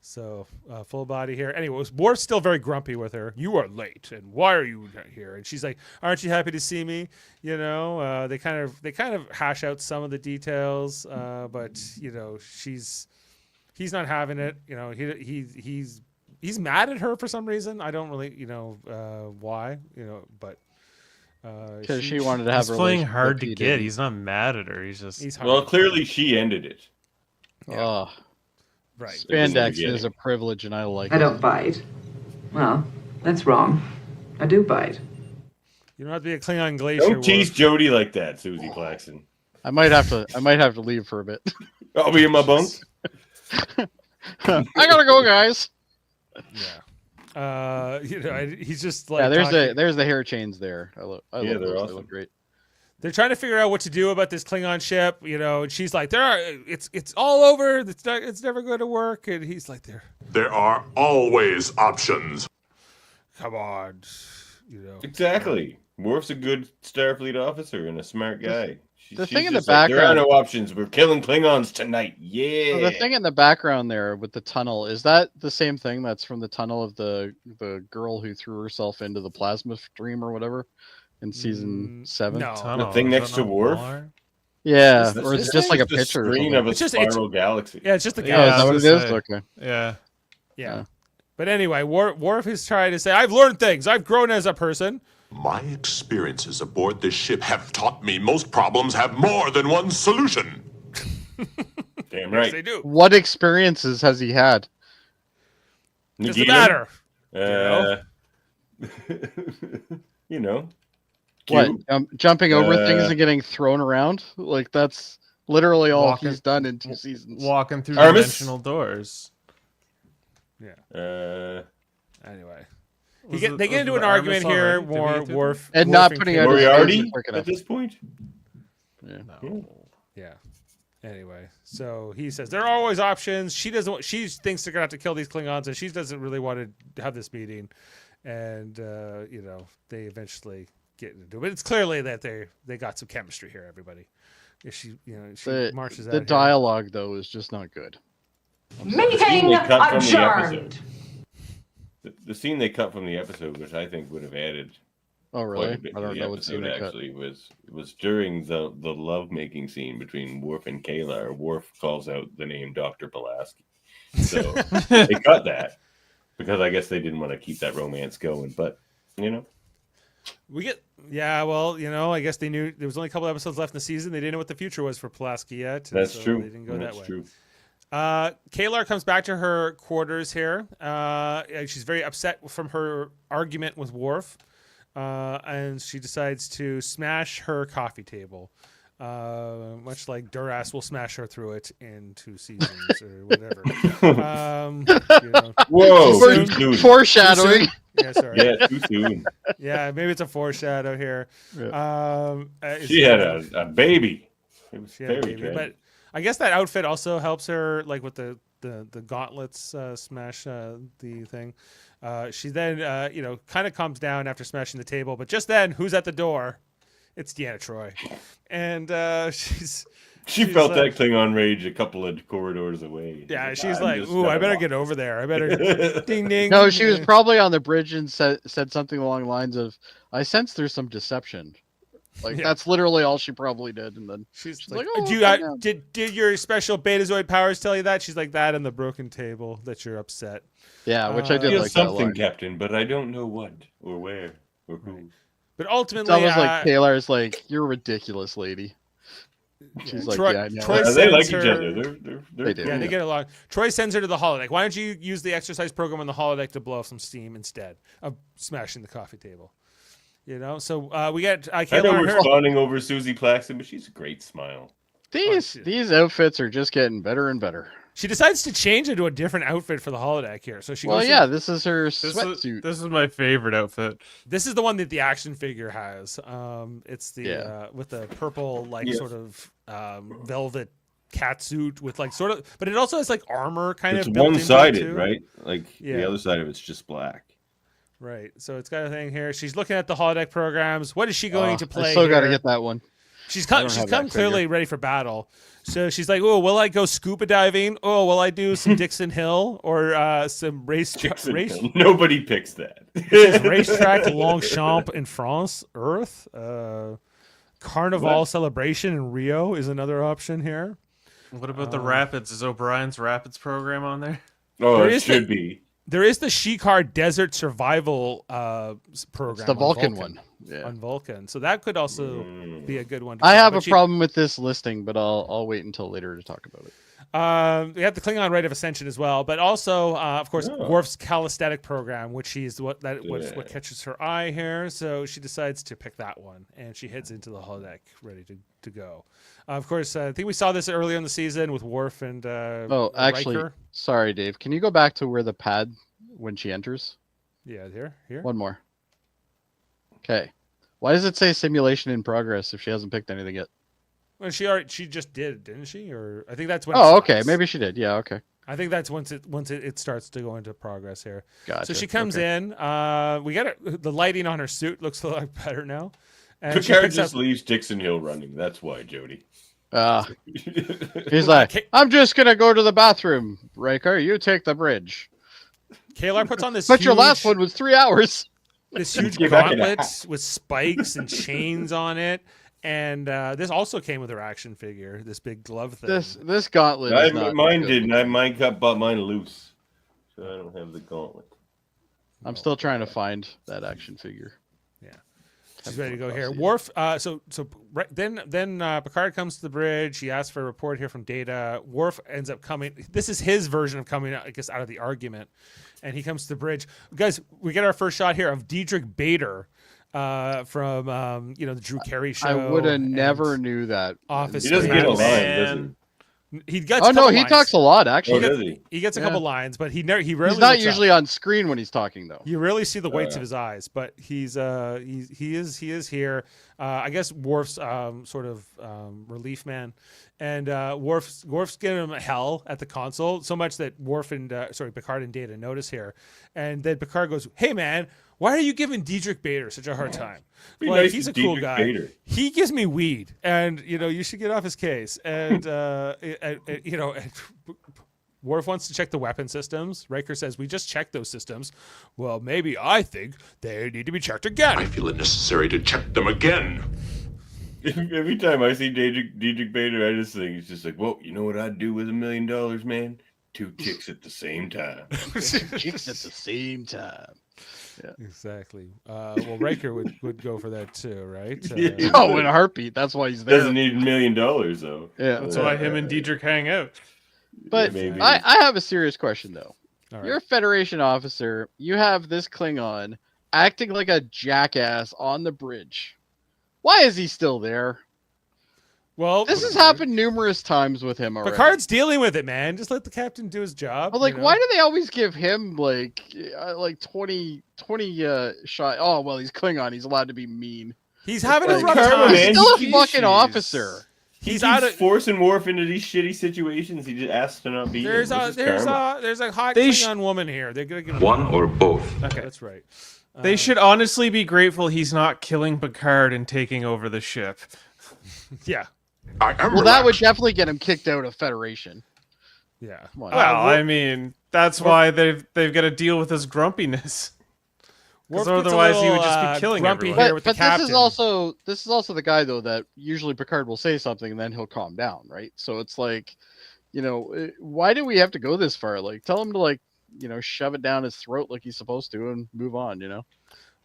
So full body here. Anyway, Worf's still very grumpy with her. You are late, and why are you not here? And she's like, "Aren't you happy to see me?" They kind of hash out some of the details, but he's not having it. He's mad at her for some reason. I don't really why. But Because she wanted to have He's a playing relationship hard with to you, get. didn't He's not mad at her. He's just he's hard. Well, clearly she ended it. he? Oh, Right. spandex Yeah. is a privilege, and I like I it. don't bite. Well, that's wrong. I do bite. You don't have to be a Klingon glacier. Don't tease Worf. Jody like that, Susie Claxton. I might have to leave for a bit. I'll be in my bunk. I gotta go, guys. Yeah. He's just like Yeah, talking- there's the hair chains there. I love they're those. They awesome. look great. They're trying to figure out what to do about this Klingon ship, and she's like, it's all over. It's never going to work. And he's like, There are always options. come on, Exactly. Worf's a good Starfleet officer and a smart guy. The She's thing in the just like, there are background- no options. We're killing Klingons tonight. Yeah. So the thing in the background there with the tunnel, is that the same thing that's from the tunnel of the girl who threw herself into the plasma stream or whatever in season 7? no. tunnel. thing Is next that to not Worf? Waller? Yeah, This- or is this it just like a is the picture? Or screen something? of a It's just- spiral galaxy. Yeah, it's just the Oh, guy. is that what it is? say. Okay. Yeah. Yeah. But anyway, Worf is trying to say, I've learned things. I've grown as a person. My experiences aboard this ship have taught me most problems have more than one solution. Damn Yes, they right. do. What experiences has he had? Doesn't Nagina? matter. You know. What? Q? Jumping over things Uh, and getting thrown around? Like that's literally all Walking- he's done in 2 seasons. Walking through Armis? dimensional doors. Anyway. Was They it- get was into it an argument Armis here. already? Did we get to Worf And not Worf putting Kate- out his Moriarty nose quick enough. at this point? No. Yeah. Anyway, so he says there are always options. She doesn't. She thinks they're gonna have to kill these Klingons, and she doesn't really want to have this meeting. And they eventually get into it. But it's clearly that they got some chemistry here. Everybody, if she marches out. The here. dialogue though is just not good. Meeting They cut from the adjourned. The scene they cut from the episode, which I think would have added Oh quite really? a bit I to don't the know what scene episode, they cut. actually was during the love making scene between Worf and Kalar. Worf calls out the name Dr. Pulaski. So they cut that because I guess they didn't want to keep that romance going. But We get well, I guess they knew there was only a couple episodes left in the season. They didn't know what the future was for Pulaski yet. and that's so true. They didn't go That's that way. true. Kalar comes back to her quarters here. And she's very upset from her argument with Worf. and she decides to smash her coffee table. Much like Duras will smash her through it in 2 seasons or whatever. Whoa, Too too soon. Foreshadowing. Yeah, sorry. Yeah, too soon. Yeah, maybe it's a foreshadow here. She had a baby. It was She had a very baby. tragic. But I guess that outfit also helps her, like with the gauntlets smash the thing. She then, kind of calms down after smashing the table. But just then, who's at the door? It's Deanna Troi. And She felt that Klingon rage a couple of corridors away. Yeah, she's I'm like, just ooh, I gonna better walk." get over there. I better ding ding. No, she was probably on the bridge and said something along the lines of, "I sense there's some deception." Like Yeah. that's literally all she probably did, and then She's like, like, "Oh, do you calm down." did your special Betazoid powers tell you that? She's like that on the broken table that you're upset. Yeah, which I I did feel like that something, line. Captain, but I don't know what or where or who. But It's ultimately, almost like Kalar's like, "You're ridiculous, lady." She's like, Troy- "Yeah, I know." Troy They sends like each her- other. They're They do. yeah, they get along. Troy sends her to the holodeck. Why don't you use the exercise program on the holodeck to blow off some steam instead of smashing the coffee table? So we get I Kayla know and we're her. spawning over Susie Plaxton, but she's a great smile. These outfits are just getting better and better. She decides to change into a different outfit for the holodeck here. So she Well, goes. yeah, this is her This sweatsuit. is my favorite outfit. This is the one that the action figure has. It's the Yeah. with the purple Yes. sort of velvet cat suit with sort of, but it also has armor kind It's of built into it, one-sided, too. right? Like Yeah. the other side of it's just black. Right. So it's got a thing here. She's looking at the holodeck programs. What is she going to play? I still got to here? get that one. She's I come. don't She's have come that clearly ready for battle. So she's like, "Oh, will I go scuba diving? Oh, will I do some Dixon Hill or some race? Nobody picks that. Racetrack to Longchamp in France, Earth. Carnival celebration in Rio is another option here. What about the Rapids? Is O'Brien's Rapids program on there? Oh, There it is should be. There is the Shikar Desert Survival program. It's the Vulcan one. Yeah. On Vulcan, so that could also be a good one. To I try, have but a problem with this listing, but I'll wait until later to talk about it. We have the Klingon Rite of Ascension as well, but also, of course, Worf's calisthenic program, which is what catches her eye here. So she decides to pick that one, and she heads into the holodeck, ready to go. Of course, I think we saw this earlier in the season with Worf and Actually, Riker. sorry, Dave. Can you go back to where the pad when she enters? Yeah, here. One more. Okay. Why does it say simulation in progress if she hasn't picked anything yet? Well, she just did, didn't she? Or I think that's when. Oh, it okay. starts. Maybe she did. Yeah. Okay. I think that's once it starts to go into progress here. Gotcha. So she comes in. We got the lighting on her suit looks a lot better now. And she Picard picks just up. leaves Dixon Hill running. That's why, Jody. He's like, I'm just gonna go to the bathroom, Riker. You take the bridge. Kalar puts on this. But huge, your last one was 3 hours. This huge Get back in the gauntlet with spikes and chains on it, and this also came with her action figure. This big glove thing. This gauntlet. Is not Mine good. didn't. Mine bought mine loose, so I don't have the gauntlet. I'm still trying to find that action figure. She's ready to go here. Worf. Then Picard comes to the bridge. He asks for a report here from Data. Worf ends up coming. This is his version of coming, I guess, out of the argument, and he comes to the bridge. Guys, we get our first shot here of Diedrich Bader from the Drew Carey show. I would have and never knew that. Office. He doesn't get a line, Space. does He gets. Oh a no, couple he lines. talks a lot he? actually. Oh, does he? He gets a Yeah. couple lines, but he rarely. He's not looks usually up. on screen when he's talking though. You really see the whites of his eyes, but he is here. I guess Worf's sort of relief man, and Worf's giving him hell at the console so much that Picard and Data notice here, and then Picard goes, "Hey man, why are you giving Diedrich Bader such a hard time? Be Like nice he's to a cool Diedrich guy. Bader." He gives me weed, and you should get off his case." And Worf wants to check the weapon systems. Riker says, "We just checked those systems." Well, maybe I think they need to be checked again. I feel it necessary to check them again. Every time I see Diedrich Bader, I just think it's just like, well, you know what I'd do with $1 million, man? 2 chicks at the same time. Chicks at the same time. Exactly. Well, Riker would go for that too, right? Oh, in a heartbeat. That's why he's there. Doesn't need $1 million though. Yeah. That's why him and Diedrich hang out. But Maybe. I have a serious question though. All right. You're a Federation officer. You have this Klingon acting like a jackass on the bridge. Why is he still there? Well, This has happened numerous times with him already. Picard's dealing with it, man. Just let the captain do his job. But like, you know? why do they always give him like 20 shot? Oh well, he's Klingon. He's allowed to be mean. He's having a Like, rough Karma, time. man. He's still a He's fucking species. officer. He's He out keeps of. forcing Worf into these shitty situations. He just asks to not be. There's a hot They Klingon woman here. They're gonna give One or both. Okay, that's right. They should honestly be grateful he's not killing Picard and taking over the ship. Yeah, I am Well, that would relaxed. definitely get him kicked out of Federation. yeah. Come on. Well, I mean, that's why they've got to deal with his grumpiness. Worf Because gets a otherwise he would little, just be killing grumpy everyone. here with the But captain. this is also the guy though that usually Picard will say something and then he'll calm down, right? So it's like, why do we have to go this far? Like, tell him to shove it down his throat like he's supposed to and move on.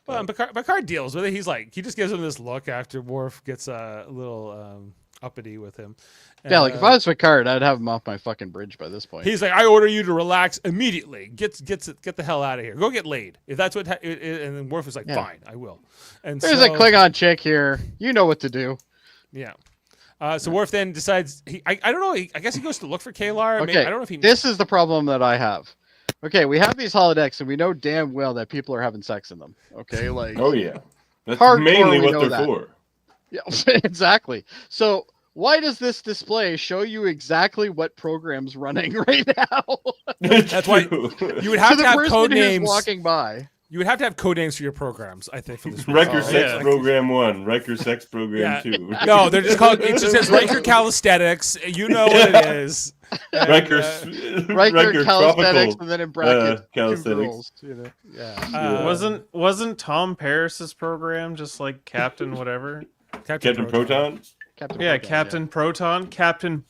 Well, and Picard deals with it. He just gives him this look after Worf gets a little uppity with him. Yeah, like if I was Picard, I'd have him off my fucking bridge by this point. He's like, I order you to relax immediately. Get the hell out of here. Go get laid. If that's what. And then Worf is like, Yeah. fine, I will. And There's so, a Klingon chick here. You know what to do. Yeah. So Worf then decides. I don't know. I guess he goes to look for Kalar. Okay, Maybe, I don't know if he. This is the problem that I have. Okay, we have these holodecks, and we know damn well that people are having sex in them. Okay, like Oh yeah, that's Hardcore, mainly we what know they're that. for. yeah, exactly. So why does this display show you exactly what program's running right now? That's why True. you would have to to the have person code who's names. walking by. You would have to have code names for your programs. I think for this. Riker Oh, Sex yeah. Program 1, Riker Sex Program 2. No, they're just called. It just says Riker Calisthenics. You know what it is. And, Riker, Riker calisthenics, Tropical. and then in brackets, two calisthenics. girls. yeah. Wasn't Tom Paris's program just like Captain whatever? Captain Proton. Captain Yeah, Proton, Captain Proton, Captain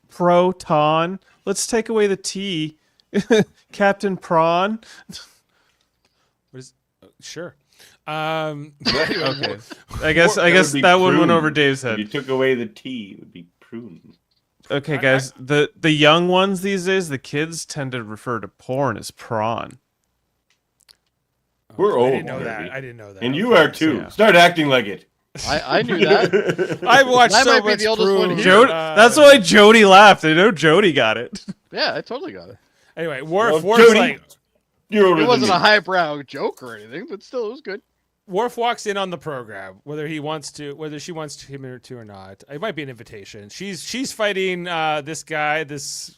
Proton. Let's take away the T. Captain Prawn. What is? Sure. Okay. I guess would be that one went prune. over Dave's If head. you took away the T, it would be prune. Okay, guys. The young ones these days, the kids tend to refer to porn as prawn. We're I old. didn't know already. that. I didn't know that. And you are too. yeah. Start acting like it. I knew that. I've watched I so might be much the oldest one Prune. here. That's why Jody laughed. I know Jody got it. Yeah, I totally got it. Anyway, Well, Worf's Jody, like you're older It wasn't than a highbrow joke or anything, but still, it was good. Worf walks in on the program, whether she wants to him to or not. It might be an invitation. She's fighting this guy, this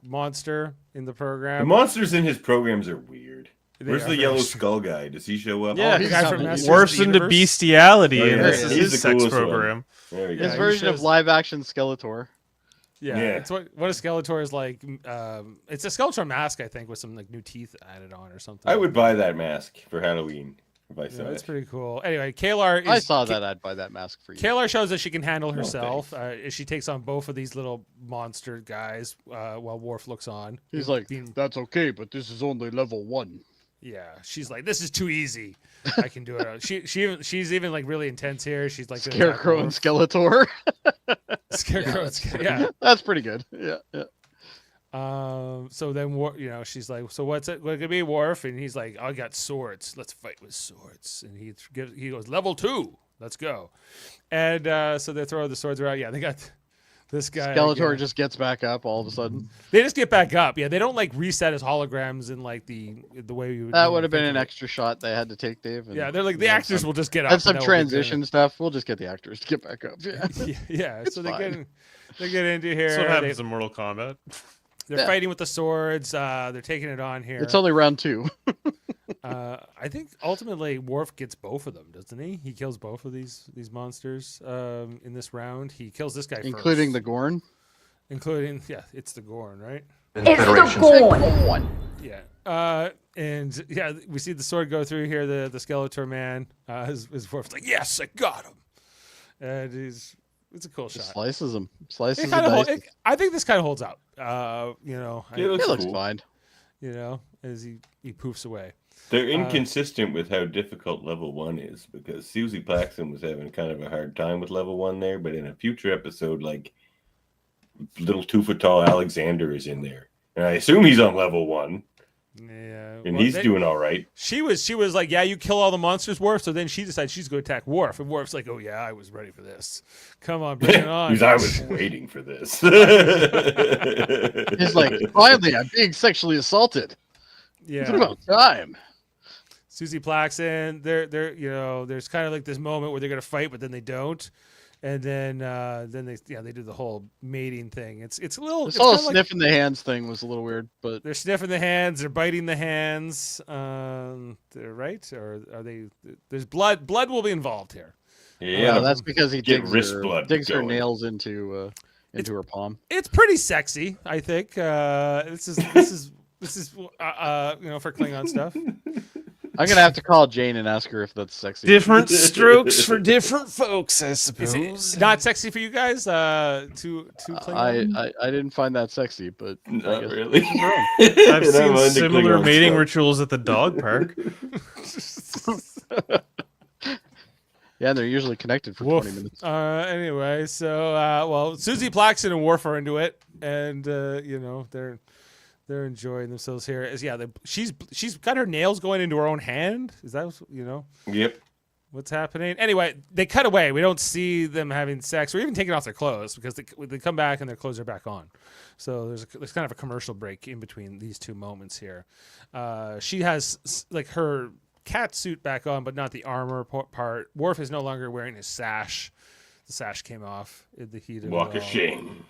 monster in the The program. monsters in his programs are weird. They Where's are the very yellow strange. skull guy? Does he show up? Yeah, the guy from Masters of Worse the into Universe? bestiality, Oh, and yeah. this is He's his the sex coolest one. program. There we go. His he version of shows- live action Skeletor. Yeah, Yeah. it's what a Skeletor is like. It's a Skeletor mask, I think, with some like new teeth added on or something. I would buy that mask for Halloween if I saw Yeah, it's it. pretty cool. Anyway, Kalar. I saw that I'd buy that mask for you. Kalar shows that she can handle herself. thanks. As she takes on both of these little monster guys while Worf looks on. He's like, Being- that's okay, but this is only level 1. yeah, she's like, this is too easy. I can do it. She's even like really intense here. She's like Scarecrow and Skeletor. Scarecrow. Yeah. That's pretty good. Yeah, yeah. So then, she's like, so what's it? What could be Worf? And he's like, I got swords. Let's fight with swords. And he goes level 2. Let's go. And so they throw the swords around. Yeah, they got this guy. Skeletor again. just gets back up all of a sudden. They just get back up. Yeah, they don't like reset as holograms in like the way you would. That would have been an extra shot they had to take, Dave. and Yeah, they're like the have actors some- will just get up. have some and that will be good. transition stuff. We'll just get the actors to get back up. Yeah. Yeah, It's so fine. they get into here. That's what They, happens in Mortal Kombat. they're Yeah. fighting with the swords. They're taking it on here. It's only round 2. I think ultimately Worf gets both of them, doesn't he? He kills both of these monsters in this round. He kills this guy including first. the Gorn. Including it's the Gorn, right? Yeah. And yeah, we see the sword go through here. The Skeletor man. His Worf's like, yes, I got him. And it's a cool shot. Slices him. Slices It the kind of. dice. I think this kind of holds out. It It looks looks cool. fine. As he poofs away. They're inconsistent with how difficult level 1 is because Susie Plaxton was having kind of a hard time with level 1 there, but in a future episode, like little 2-foot tall Alexander is in there, and I assume he's on level 1. Yeah, And he's doing all right. She was like, yeah, you kill all the monsters, Worf. So then she decides she's going to attack Worf, and Worf's like, oh yeah, I was ready for this. Come on, bring it on. Because I was waiting for this. He's like, finally, I'm being sexually assaulted. Yeah, It's about time. Susie Plaxton. They're there's kind of like this moment where they're gonna fight, but then they don't. And then they do the whole mating thing. It's a little. This whole sniffing the hands thing was a little weird, but they're sniffing the hands. They're biting the hands. They're right, or are they? There's blood. Blood will be involved here. Yeah, that's because he Get digs wrist blood her going. nails into her palm. It's pretty sexy, I think. This is for Klingon stuff. I'm gonna have to call Jane and ask her if that's sexy. Different strokes for different folks, I suppose. Is it not sexy for you guys? To Klingon? I didn't find that sexy, but Not really. I've seen similar mating rituals at the dog park. Yeah, they're usually connected for 20 minutes. Anyway, so Susie Plaxton and Worf are into it, and they're enjoying themselves here. She's got her nails going into her own hand. Is that Yep. what's happening? Anyway, they cut away. We don't see them having sex or even taking off their clothes because they come back and their clothes are back on. So there's kind of a commercial break in between these two moments here. She has like her cat suit back on, but not the armor part. Worf is no longer wearing his sash. The sash came off in the heat of Walk it of all. shame.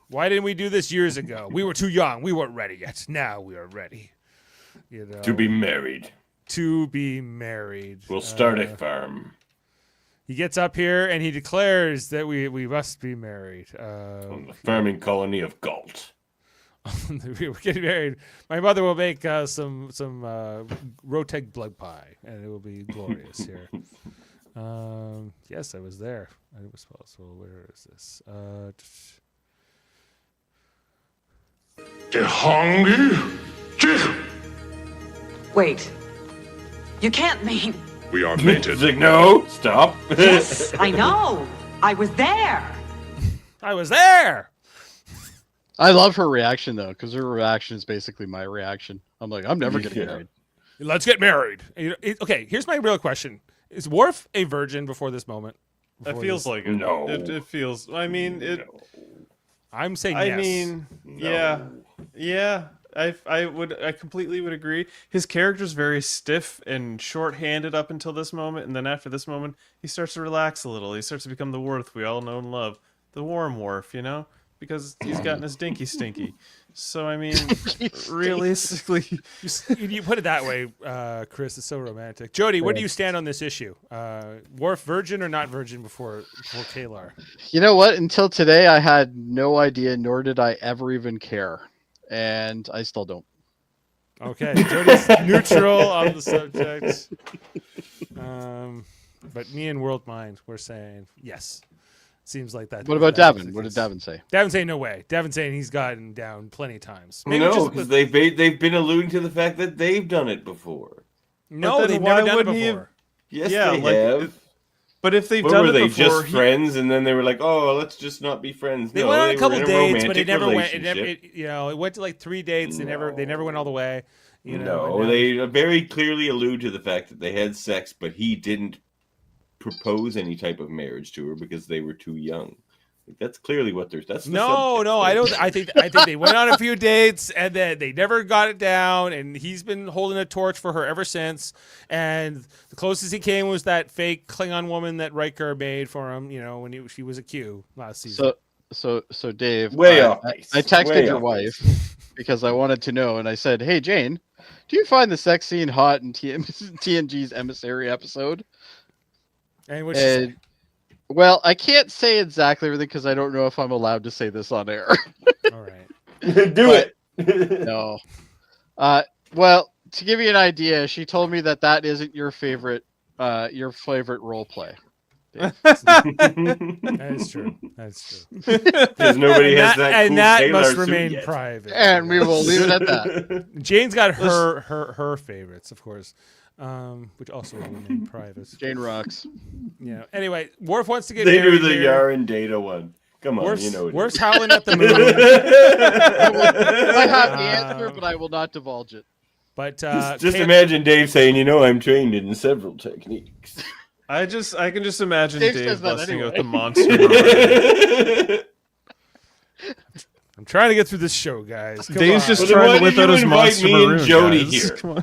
Why didn't we do this years ago? We were too young. We weren't ready yet. Now we are ready. To be married. To be married. We'll start a farm. He gets up here and he declares that we must be married. On the farming colony of Galt. We're getting married. My mother will make some Roteg blood pie, and it will be glorious here. Yes, I was there. I was possible. Where is this? Get hungry? Wait. You can't mean. We are mated. He's like, no, stop. Yes, I know. I was there. I was there. I love her reaction though, because her reaction is basically my reaction. I'm like, I'm never getting married. Let's get married. Okay, here's my real question: is Worf a virgin before this moment? It feels like it. No. It feels. I mean, it. I'm saying I yes. mean, yeah. I completely would agree. His character's very stiff and short-handed up until this moment, and then after this moment, he starts to relax a little. He starts to become the Worf we all know and love, the warm Worf, because he's gotten his dinky stinky. So I mean, realistically, you put it that way, Chris. It's so romantic. Jody, where do you stand on this issue? Worf virgin or not virgin before Kalar? You know what? Until today, I had no idea, nor did I ever even care, and I still don't. Okay, Jody's neutral on the subject. But me and World Mind, we're saying yes. Seems like that. What about Davin? What did Davin say? Davin saying no way. Davin saying he's gotten down plenty of times. No, because they've been alluding to the fact that they've done it before. No, they've never done it before. Yes, they have. But if they've What done were it they before, just friends, and then they were like, "Oh, let's just not be friends." They no, went on they a couple were in dates, but it romantic never went. relationship. It went to like 3 dates. They never went all the way. They very clearly allude to the fact that they had sex, but he didn't propose any type of marriage to her because they were too young. That's clearly what they're. That's the no. I don't. I think they went on a few dates and then they never got it down. And he's been holding a torch for her ever since. And the closest he came was that fake Klingon woman that Riker made for him. When she was a Q last season. So Dave, I texted your wife because I wanted to know, and I said, "Hey Jane, do you find the sex scene hot in TNG's Emissary episode?" And what she say? Well, I can't say exactly everything because I don't know if I'm allowed to say this on air. All right. Do it. No. Well, to give you an idea, she told me that isn't your favorite role play. That is true. That's true. Because nobody has that. And cool that Taylor must suit remain yet. private. And we will leave it at that. Jane's got her favorites, of course. Which also will remain private. Jane rocks. Anyway, Worf wants to get They married do the here. Yar and Data one. Come on, you know it Worf's is. howling at the moon. I have the answer, but I will not divulge it. But Just imagine Dave saying, I'm trained in several techniques. I can just imagine Dave Dave says that busting out anyway. the monster. Marauder. I'm trying to get through this show, guys. Come Dave's on. just Well, then trying why to whip did out you his invite monster me and maroon, Jody guys. here? Come on.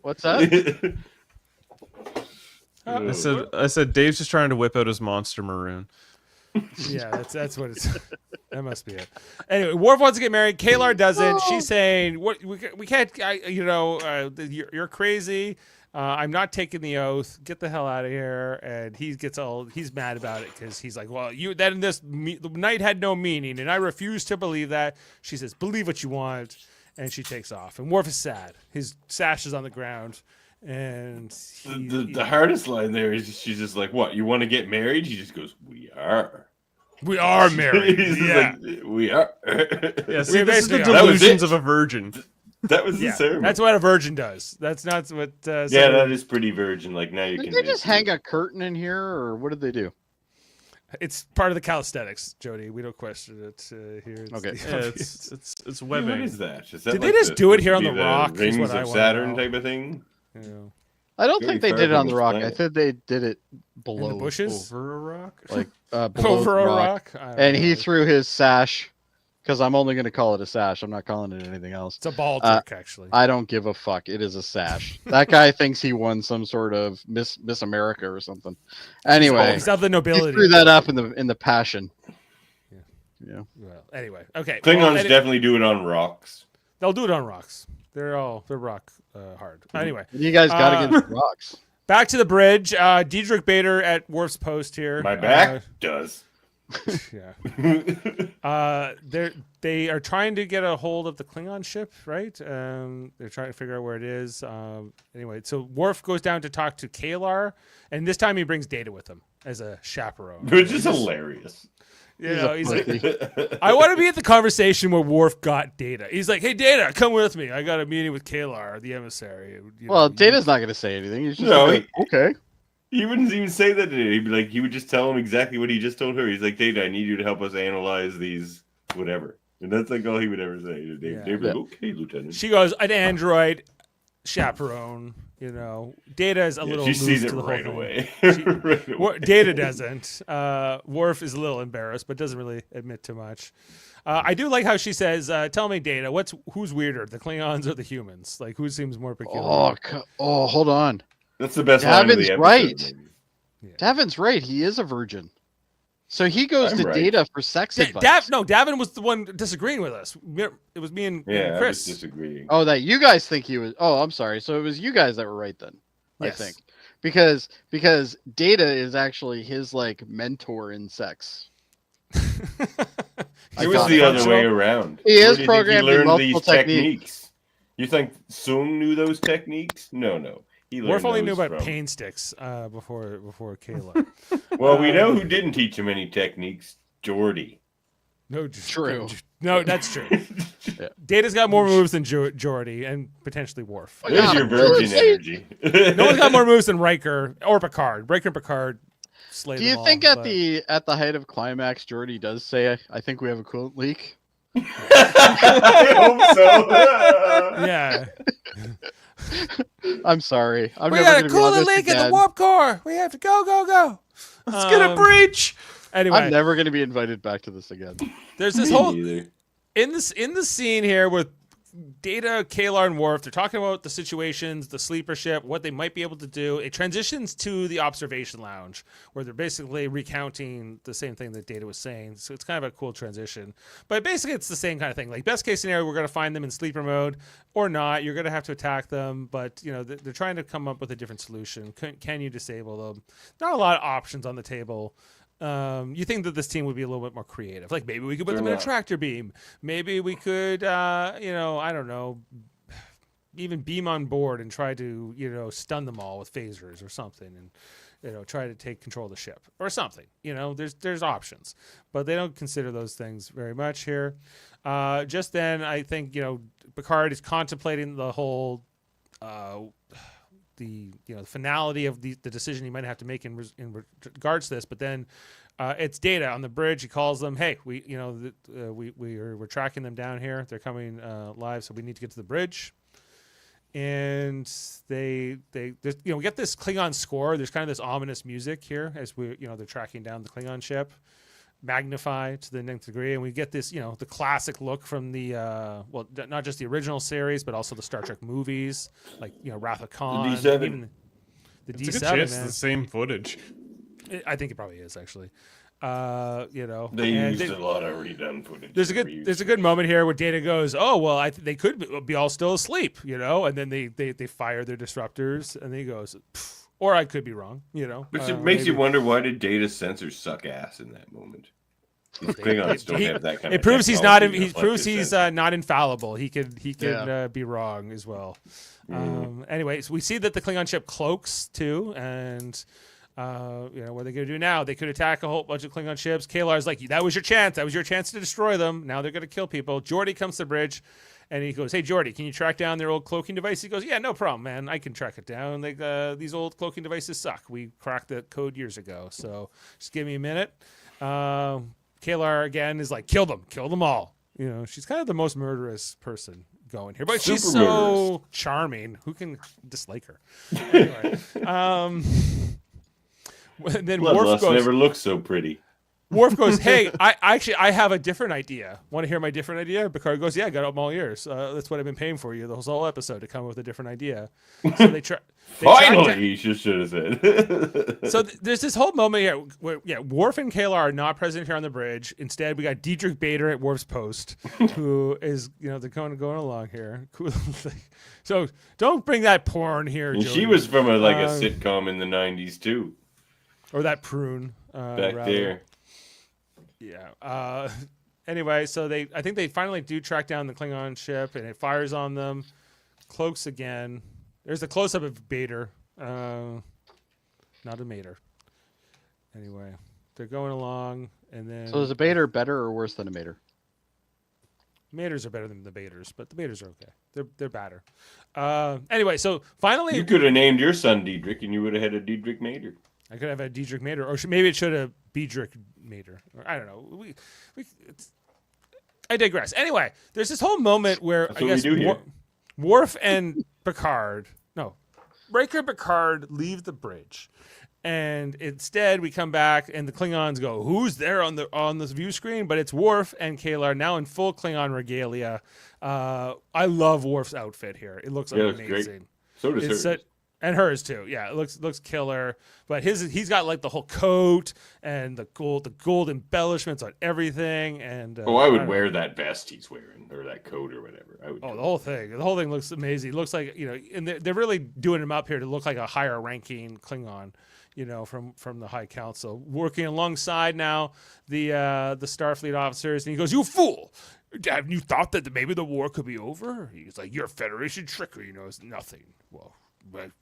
What's that? I said Dave's just trying to whip out his monster maroon. Yeah, that's what it's. That must be it. Anyway, Worf wants to get married. Kalar doesn't. She's saying, "What we can't. You're crazy. I'm not taking the oath. Get the hell out of here." And he's mad about it because he's like, "Well, the night had no meaning, and I refuse to believe that." She says, "Believe what you want," and she takes off. And Worf is sad. His sash is on the ground. And The hardest line there is she's just like, "What? You want to get married?" He just goes, "We are. We are married." He's just Yeah. like, "We are." Yeah, see, this is the basically are. That was delusions it. of a virgin. That was the Yeah, ceremony. that's what a virgin does. That's not what. Yeah, somebody- that is pretty virgin. Like now you Did can. they just hang a curtain in here, or what did they do? It's part of the calisthenics, Jody. We don't question it here. It's Okay. the Yeah, obvious. it's What webbing. is that? Is that Did like they just do it here on supposed the to be rock, is Rings what I of wanna Saturn know. type of thing. You know, I don't Very think they far did it from on the this rock. I planet. think they did it in below. the bushes, Over a rock? Like below over the a rock. rock. I don't And he know. threw his sash, because I'm only going to call it a sash. I'm not calling it anything else. It's a ball Uh, trick, actually. I don't give a fuck. It is a sash. That guy thinks he won some sort of Miss America or something. Anyway, He's of the he nobility. threw that up in the passion. Yeah. Well, anyway, okay. Klingons Well, definitely do it on rocks. they'll do it on rocks. They're rock hard. Anyway, You guys got Uh, against rocks. back to the bridge. Diedrich Bader at Worf's post here. My back does. Yeah. They are trying to get a hold of the Klingon ship, right? They're trying to figure out where it is. Anyway, so Worf goes down to talk to Kalar, and this time he brings Data with him as a chaperone. Which is hilarious. He's like, Pussy. I want to be at the conversation where Worf got Data. He's like, "Hey, Data, come with me. I got a meeting with Kalar, the emissary." You know, Well, Data's not going to say anything. He's just No, like, okay. He wouldn't even say that to Data. He'd be like, he would just tell him exactly what he just told her. He's like, Data, I need you to help us analyze these, whatever. And that's like all he would ever say to Dave. Yeah. Dave would be like, okay, Lieutenant. She goes, "An android chaperone." You know, Data is a little. She sees aloof it to the whole right thing. away. She- Right away. Data doesn't. Worf is a little embarrassed, but doesn't really admit to much. I do like how she says, "Tell me, Data, who's weirder, the Klingons or the humans? Like, who seems more peculiar?" Hold on. That's the best line of the Davin's episode. right. maybe. Davin's right. He is a virgin. So he goes I'm to right. Data for sex advice. Davin was the one disagreeing with us. It was me and Yeah, I was Chris. disagreeing. Oh, that you guys think he was. Oh, I'm sorry. So it was you guys that were right then. Yes. I think because Data is actually his like mentor in sex. It was the other way around. He Where is do you think programmed in learned multiple these techniques. You think Sung knew those techniques? No. He learned Worf only knew those about from- pain sticks before Kayla. Well, we know who didn't teach him any techniques. Geordi. No, True. No, that's true. Data's got more moves than Geordi and potentially Worf. There's your virgin energy. No one's got more moves than Riker or Picard. Riker and Picard slay Do them you all, think but- at the height of climax, Geordi does say, "I think we have a coolant leak"? I hope so. Yeah. I'm sorry. I'm We never got a gonna be on coolant this leak in the again. warp core. We have to go. Let's get a breach. Anyway, I'm never going to be invited back to this again. there's this Me whole neither. in the scene here with Data, Kalar, and Worf. They're talking about the situations, the sleeper ship, what they might be able to do. It transitions to the observation lounge, where they're basically recounting the same thing that Data was saying. So it's kind of a cool transition. But basically, it's the same kind of thing. Like, best case scenario, we're going to find them in sleeper mode or not. You're going to have to attack them, but you know they're trying to come up with a different solution. Can you disable them? Not a lot of options on the table. You think that this team would be a little bit more creative? Like maybe we could put them in a tractor beam. Maybe we could, I don't know, even beam on board and try to, stun them all with phasers or something, and try to take control of the ship or something. There's options, but they don't consider those things very much here. Just then, I think Picard is contemplating the whole. The finality of the decision he might have to make in regards to this, but then It's Data on the bridge. He calls them. Hey, we're tracking them down here. They're coming live, so we need to get to the bridge. And we get this Klingon score. There's kind of this ominous music here as they're tracking down the Klingon ship, magnified to the nth degree, and we get this, the classic look from the not just the original series, but also the Star Trek movies, like Wrath of Khan, the D7. even the It's a D7. good chance Man. it's the same footage. I think it probably is actually. They And used a lot of redone footage. there's a good moment here where Data goes, "Oh well, they could be all still asleep," and then they fire their disruptors, and then he goes, "Pff," or I could be wrong, Which it makes you wonder, why did Data sensors suck ass in that moment? These Klingons don't have that kind of. It proves he's not. technology to He proves deflect he's his sensors. not infallible. He could be wrong as well. Anyways, we see that the Klingon ship cloaks too, and what are they going to do now? They could attack a whole bunch of Klingon ships. Kalar's like, that was your chance. That was your chance to destroy them. Now they're going to kill people. Geordi comes to the bridge, and he goes, "Hey, Geordi, can you track down their old cloaking device?" He goes, "Yeah, no problem, man. I can track it down. These old cloaking devices suck. We cracked the code years ago, so just give me a minute." Kalar again is like, kill them all. She's kind of the most murderous person going here, but she's Super so murderous. charming. Who can dislike her? Anyway, and then Worf Bloodlust goes. never looked so pretty. Worf goes, "Hey, I have a different idea. Want to hear my different idea?" Picard goes, "Yeah, I got them all ears. That's what I've been paying for you the whole episode to come up with a different idea." So they try. Finally, you should have said. So there's this whole moment here where, Worf and Kayla are not present here on the bridge. Instead, we got Diedrich Bader at Worf's post, who is, they're going along here. Cool. So don't bring that porn here, And Jody. she was from a sitcom in the '90s too. Or that prune. Back rather. there. Yeah. Anyway, so I think they finally do track down the Klingon ship, and it fires on them. Cloaks again. There's a close-up of Bader, not a Mater. Anyway, they're going along, and then So is a Bader better or worse than a Mater? Maters are better than the Baders, but the Baders are okay. They're better. Anyway, so finally, You could have named your son Diedrich, and you would have had a Diedrich Mater. I could have had Diedrich Mater, or maybe it should have Biedrich Mater. Or I don't know. I digress. Anyway, there's this whole moment where That's I what we guess do here. Worf and Riker and Picard leave the bridge, and instead we come back and the Klingons go, "Who's there on the view screen?" But it's Worf and Kalar now in full Klingon regalia. I love Worf's outfit here. It looks amazing. Great. So does hers. And hers too. Yeah, it looks killer. But he's got like the whole coat and the gold embellishments on everything. And I would wear that vest he's wearing, or that coat, or whatever. I would. the whole thing. The whole thing looks amazing. It looks like, and they're really doing him up here to look like a higher ranking Klingon, from the High Council, working alongside now the Starfleet officers. And he goes, "You fool! Haven't you thought that maybe the war could be over?" He's like, "Your Federation trickery knows nothing." Well,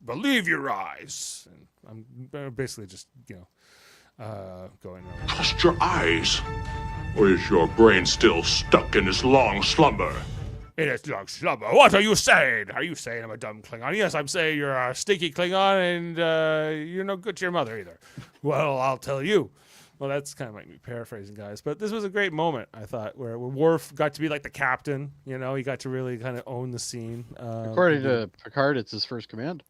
believe your eyes. And I'm basically just, going around. Trust your eyes. Or is your brain still stuck in its long slumber? It is long slumber. What are you saying? Are you saying I'm a dumb Klingon? Yes, I'm saying you're a stinky Klingon, and you're no good to your mother either. Well, I'll tell you. Well, that's kind of like me paraphrasing, guys. But this was a great moment, I thought, where Worf got to be like the captain. He got to really kind of own the scene. According to Picard, it's his first command.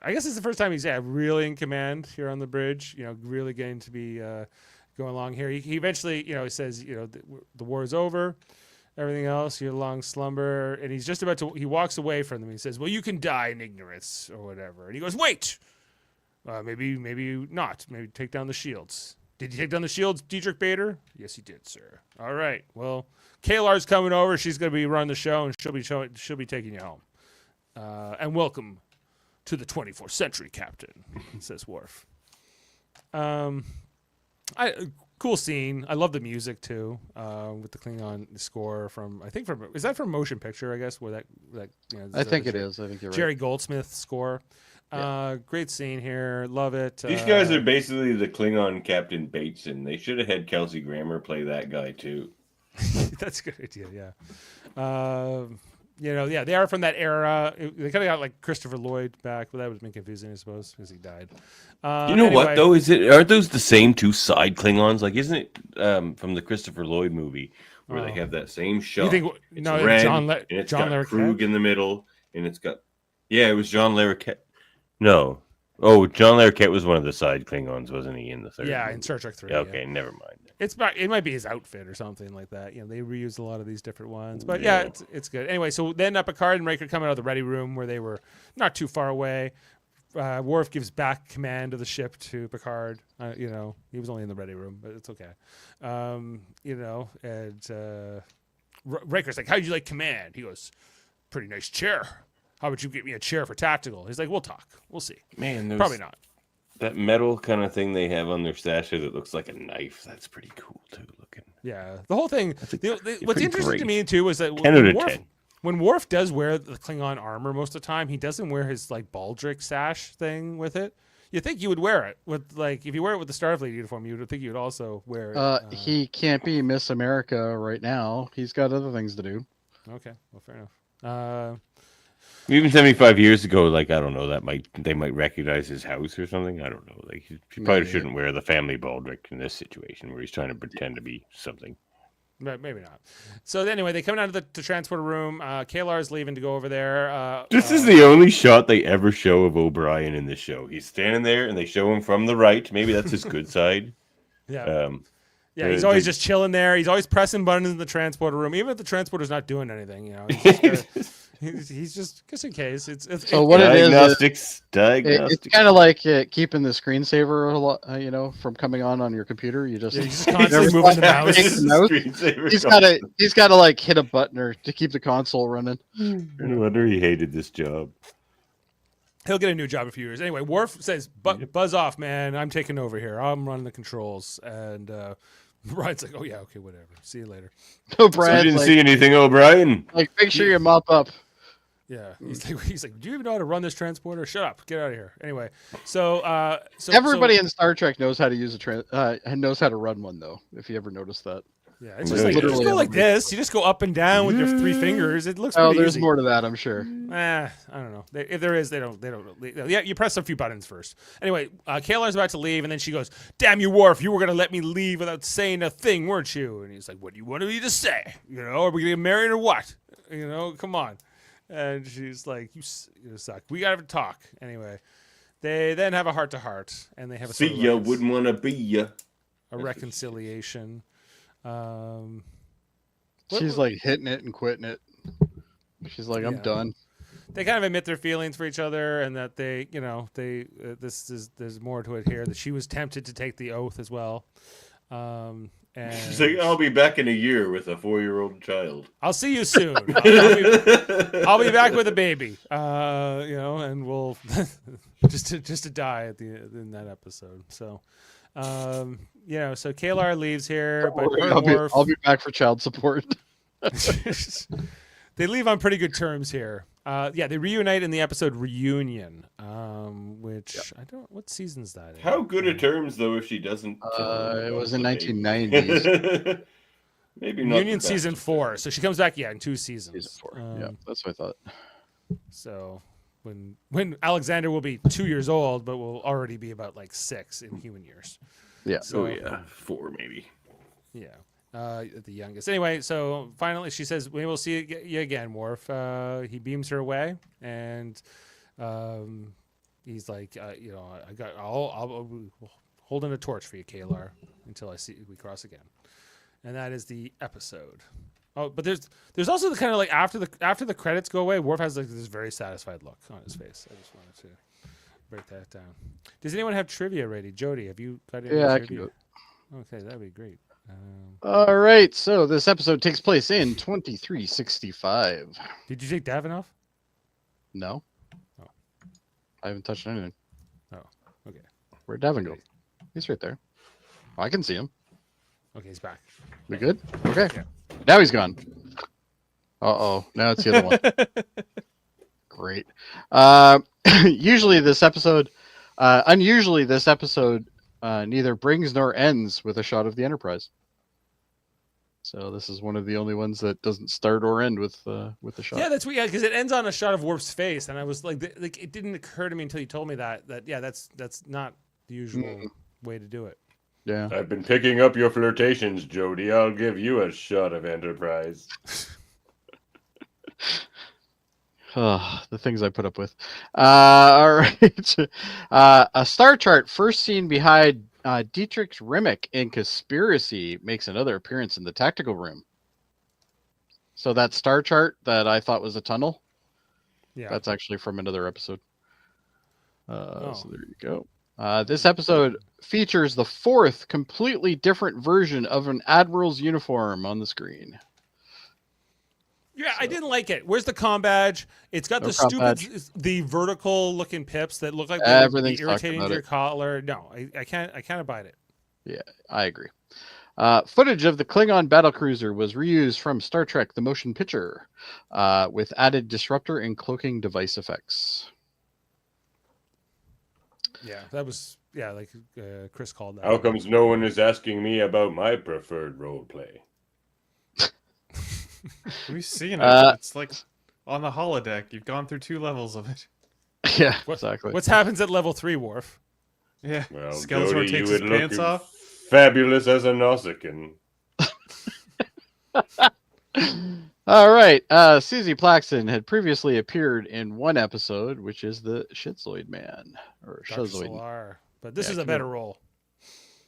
I guess it's the first time he's really in command here on the bridge. Really getting to be going along here. He eventually, he says, the war is over, everything else, your long slumber, and he's just about to. He walks away from them. He says, "Well, you can die in ignorance or whatever." And he goes, "Wait, maybe not. Maybe take down the shields." "Did you take down the shields, Diedrich Bader?" "Yes, he did, sir." "All right. Well, Kalar's coming over. She's going to be running the show, and she'll be taking you home. And welcome to the 24th century, Captain," says Worf. Cool scene. I love the music too, with the Klingon score from is that from Motion Picture? I guess where that I think it is. I think you're right. Jerry Goldsmith score. Yeah. Great scene here. Love it. These guys are basically the Klingon Captain Bateson. They should have had Kelsey Grammer play that guy too. That's a good idea. Yeah. they are from that era. They kind of got like Christopher Lloyd back, but that would have been confusing, I suppose, because he died. You know what though? Aren't those the same two side Klingons? Like, isn't it from the Christopher Lloyd movie where they have that same shot? You think it's no? red, John and it's John got Larroquette? Krug in the middle, and it's got it was John Larroquette. No, John Larroquette was one of the side Klingons, wasn't he? In the third, Yeah, movie? in Star Trek 3. Okay, never mind. It might be his outfit or something like that. They reused a lot of these different ones, but yeah, it's good. Anyway, so then Picard and Riker come out of the ready room where they were not too far away. Worf gives back command of the ship to Picard. He was only in the ready room, but it's okay. And Riker's like, "How'd you like command?" He goes, "Pretty nice chair. How about you get me a chair for tactical?" He's like, "We'll talk. We'll see." Man, probably not. That metal kind of thing they have on their stasher that looks like a knife. That's pretty cool too looking. Yeah, the whole thing. What's interesting great. to me too is that 10 out of 10. When Worf does wear the Klingon armor most of the time, he doesn't wear his like baldric sash thing with it. You think you would wear it with if you wear it with the Starfleet uniform, you would think you would also wear it. He can't be Miss America right now. He's got other things to do. Okay, well, fair enough. Even 75 years ago, like, I don't know, they might recognize his house or something. I don't know. Like, he probably shouldn't wear the family baldric in this situation where he's trying to pretend to be something. Maybe not. So anyway, they come out of the transporter room. Kalar's leaving to go over there. This is the only shot they ever show of O'Brien in this show. He's standing there, and they show him from the right. Maybe that's his good side. Yeah. He's always just chilling there. He's always pressing buttons in the transporter room, even if the transporter's not doing anything. He's just in case. So what it is? Diagnostics. It's kind of like keeping the screensaver, from coming on your computer. You just constantly moving the mouse. He's got to like hit a button or to keep the console running. No wonder he hated this job. He'll get a new job in a few years. Anyway, Worf says, "Buzz off, man. I'm taking over here. I'm running the controls." And Brian's like, "Oh yeah, okay, whatever. See you later." O'Brien, I didn't see anything, O'Brien. Like, make sure you mop up. Yeah, he's like, "Do you even know how to run this transporter? Shut up, get out of here." Anyway, so everybody in Star Trek knows how to use knows how to run one though. If you ever noticed that. Yeah, it's just like you just go like this. You just go up and down with your 3 fingers. It looks. Oh, there's easy. more to that, I'm sure. I don't know. If there is, they don't. Yeah, you press a few buttons first. Anyway, Kalar's about to leave, and then she goes, "Damn you, Worf! You were gonna let me leave without saying a thing, weren't you?" And he's like, "What do you want me to say? Are we gonna get married or what? Come on." And she's like, "You suck. We gotta talk." Anyway, they then have a heart to heart, and they have a see ya. Wouldn't want to be ya. A reconciliation. She's like hitting it and quitting it. She's like, I'm done. They kind of admit their feelings for each other, and that there's more to it here. That she was tempted to take the oath as well. And she's like, "I'll be back in a year with a 4-year-old child. I'll see you soon. I'll be back with a baby. And we'll just to die in that episode. So." So Kalar leaves here, but I'll be back for child support. They leave on pretty good terms here. They reunite in the episode Reunion, which I don't. What season's that? How good are terms though? If she doesn't, it was in 1990s. Maybe not. Reunion season 4, so she comes back in 2 seasons. Season 4. Yeah, that's what I thought. So. When Alexander will be 2 years old, but will already be about like 6 in human years. Yeah. So 4 maybe. Yeah. At the youngest. Anyway, so finally she says, "We will see you again, Worf." He beams her away, and he's like, I'll holding a torch for you, Kalar, until we cross again. And that is the episode. Oh, but there's also the kind of like after the credits go away, Worf has like this very satisfied look on his face. I just wanted to break that down. Does anyone have trivia ready? Jody, have you got any trivia? I can do it. Okay, that'd be great. All right, so this episode takes place in 2365. Did you take Davinoff? No. Oh. I haven't touched anything. Oh, okay. Where'd Davin go? He's right there. Oh, I can see him. Okay, he's back. We good? Okay. Yeah. Now he's gone. Uh-oh. Now it's the other one. Great. Unusually, this episode neither brings nor ends with a shot of the Enterprise. So this is one of the only ones that doesn't start or end with the shot. Yeah, that's weird because it ends on a shot of Worf's face, and I was like, it didn't occur to me until you told me that that's not the usual way to do it. Yeah. I've been picking up your flirtations, Jody. I'll give you a shot of Enterprise. Oh, the things I put up with. All right. A star chart first seen behind Dietrich Remick in Conspiracy makes another appearance in the tactical room. So that star chart that I thought was a tunnel, that's actually from another episode. So there you go. This episode features the fourth completely different version of an admiral's uniform on the screen. Yeah, I didn't like it. Where's the comm badge? It's got the stupid, the vertical looking pips that look like they would be irritating to your collar. No, I can't abide it. Yeah, I agree. Footage of the Klingon battlecruiser was reused from Star Trek: The Motion Picture, with added disruptor and cloaking device effects. Yeah, that was like Chris called that. How comes no one is asking me about my preferred role play? We've seen it. It's like on the holodeck. You've gone through 2 levels of it. Yeah, exactly. What happens at level 3, Worf? Yeah. Well, Skeletor Jody, takes you his would pants look off. fabulous as a Nausicaan. All right. Susie Plaxton had previously appeared in one episode, which is the Schizoid Man or Dr. Schizoid. Solar. But this is a better role.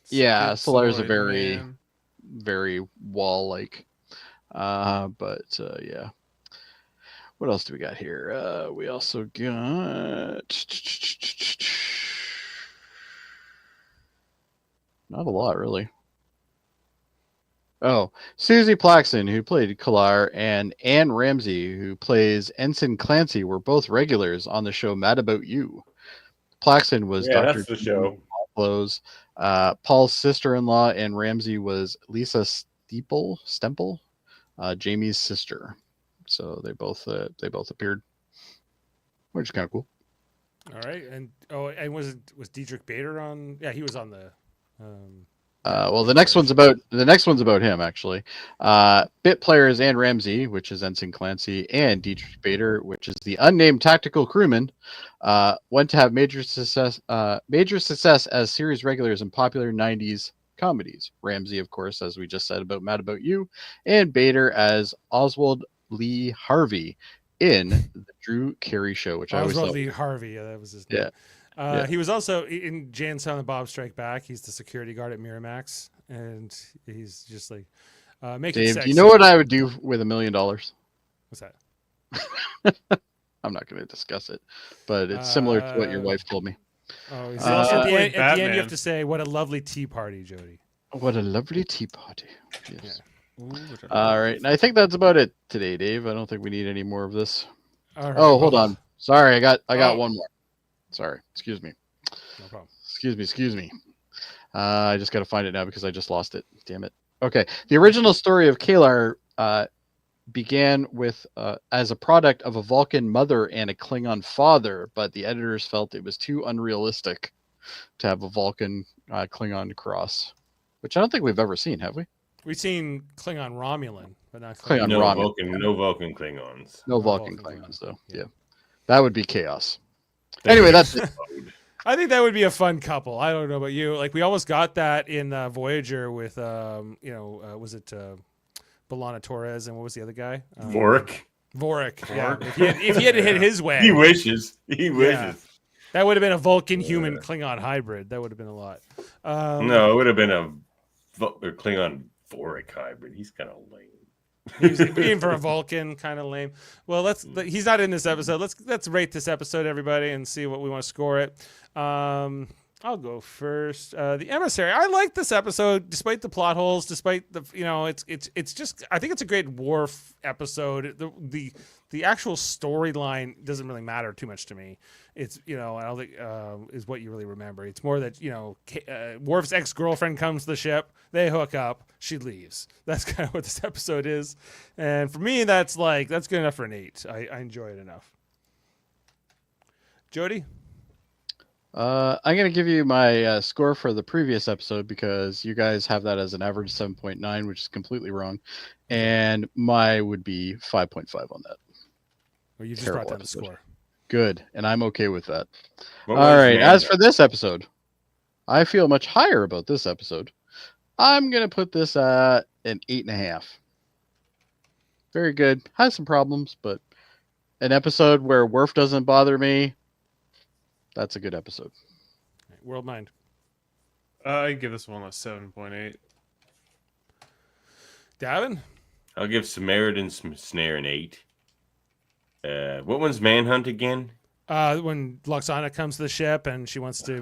Yeah, Solar's a Schizoid very wall-like. But yeah. What else do we got here? We also got not a lot, really. Oh, Susie Plaxton, who played Kalar, and Anne Ramsey, who plays Ensign Clancy, were both regulars on the show Mad About You. Plaxton was Dr. That's the show. Close. Paul's sister-in-law, and Ramsey was Lisa Stemple, Jamie's sister. So they both appeared, which is kind of cool. All right, and was Dietrich Bader on? Yeah, he was on the. Well, the next one's about him actually. Bit players Anne Ramsey, which is Ensign Clancy, and Dietrich Bader, which is the unnamed tactical crewman, went to have major success as series regulars in popular '90s comedies. Ramsey, of course, as we just said about Mad About You, and Bader as Oswald Lee Harvey in the Drew Carey Show, which I always thought. Oswald Lee Harvey, that was his name. Yeah. He was also in Jay and Silent Bob Strike Back. He's the security guard at Miramax, and he's just like making Dave, sex. do you know what I would do with $1 million? What's that? I'm not going to discuss it, but it's similar to what your wife told me. Oh, he's also at the played end, you Batman. have to say, "What a lovely tea party, Jody." What a lovely tea party. Yes. Ooh, All right. And I think that's about it today, Dave. I don't think we need any more of this. All right, Oh, hold on. Sorry, I got Oh. one more. Sorry. Excuse me. No problem. Excuse me. I just got to find it now because I just lost it. Damn it. Okay. The original story of Kalar began with as a product of a Vulcan mother and a Klingon father, but the editors felt it was too unrealistic to have a Vulcan Klingon cross, which I don't think we've ever seen, have we? We've seen Klingon Romulan, but not Klingon No Romulan. no Vulcan Klingons. No No Vulcan Vulcan Klingons, though. Yeah. Yeah. That would be chaos. Anyway, that's it. I think that would be a fun couple. I don't know about you. Like we almost got that in Voyager with was it B'Elanna Torres and what was the other guy? Vorik. Vorik. Yeah. If he had hit his way, He wishes. He wishes. Yeah. That would have been a Vulcan human Klingon hybrid. That would have been a lot. No, it would have been a Klingon Vorik hybrid. He's kind of lame. He was being for a Vulcan, kind of lame. Well, he's not in this episode. Let's rate this episode, everybody, and see what we want to score it. I'll go first. The Emissary. I like this episode, despite the plot holes, despite the it's just. I think it's a great Worf episode. The actual storyline doesn't really matter too much to me. It's I don't think is what you really remember. It's more that Worf's ex-girlfriend comes to the ship, they hook up, she leaves. That's kind of what this episode is, and for me, that's good enough for an 8. I enjoy it enough. Jody. I'm gonna give you my score for the previous episode because you guys have that as an average 7.9, which is completely wrong, and my would be 5.5 on that. Well, you just Terrible brought down episode. the score. Good, and I'm okay with that. What All was right. As Manhunt? for this episode, I feel much higher about this episode. I'm gonna put this at an 8.5. Very good. Has some problems, but an episode where Worf doesn't bother me. That's a good episode. World Mind. I give this one a 7.8. Davin? I'll give Samaritan's Snare an 8. What one's Manhunt again? When Loxana comes to the ship and she wants to,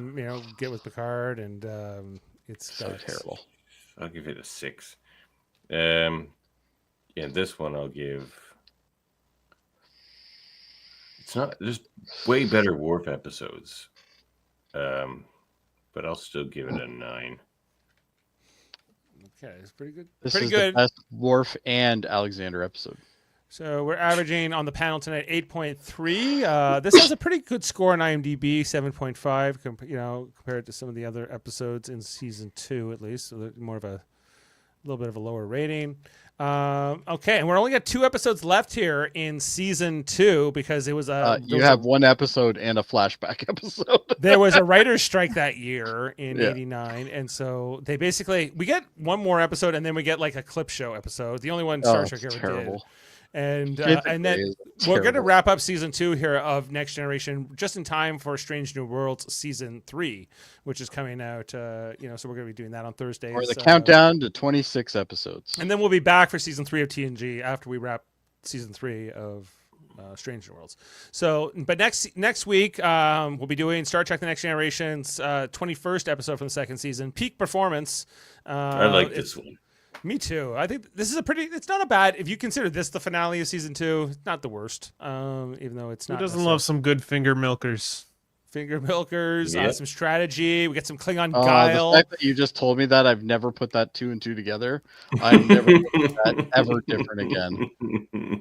get with Picard, and it's So terrible. I'll give it a 6. Yeah, this one I'll give. It's not. There's way better Worf episodes, but I'll still give it a 9. Okay, it's pretty good. This pretty is good. the best Worf and Alexander episode. So we're averaging on the panel tonight 8.3. This has a pretty good score on IMDb, 7.5. Compared to some of the other episodes in season 2, at least, so more of a little bit of a lower rating. Okay, and we're only got 2 episodes left here in season 2 because it was You have one episode and a flashback episode. there was a writer's strike that year in Yeah. '89, and so we get one more episode, and then we get like a clip show episode, the only one Star Trek ever terrible. did. And It's and then crazy. we're going to Terrible. wrap up season 2 here of Next Generation just in time for Strange New Worlds season 3, which is coming out. So we're going to be doing that on Thursdays. Or the countdown to 26 episodes. And then we'll be back for season 3 of TNG after we wrap season 3 of Strange New Worlds. So, but next week we'll be doing Star Trek: The Next Generation's 21st episode from the second season, Peak Performance. I like this one. Me too. I think this is it's not a bad, if you consider this the finale of season 2, it's not the worst. Even though it's Who not. doesn't love some good finger milkers? Finger milkers, Yep. some strategy. We get some Klingon The guile. fact that you just told me that, I've never put that 2 and 2 together. I've never put that ever different again.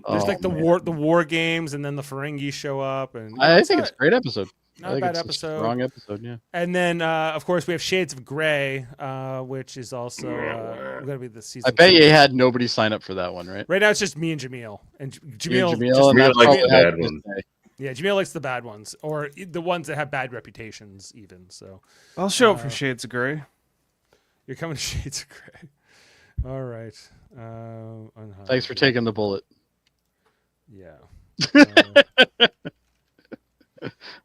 There's Oh, like the man. war games, and then the Ferengi show up, and I think it's a great episode. not I a think bad it's episode. A strong episode, yeah. And then, of course, we have Shades of Grey, which is also going to be the season. I bet 2. you had nobody sign up for that one, right? Right now, it's just me and Jameel. And You Jameel, and Jaemeel, just- and that's likes probably the how bad it is ones. today. yeah, Jameel likes the bad ones, or the ones that have bad reputations, even. So I'll show up for Shades of Grey. you're coming to Shades of Grey. All right. Thanks for taking the bullet. Yeah.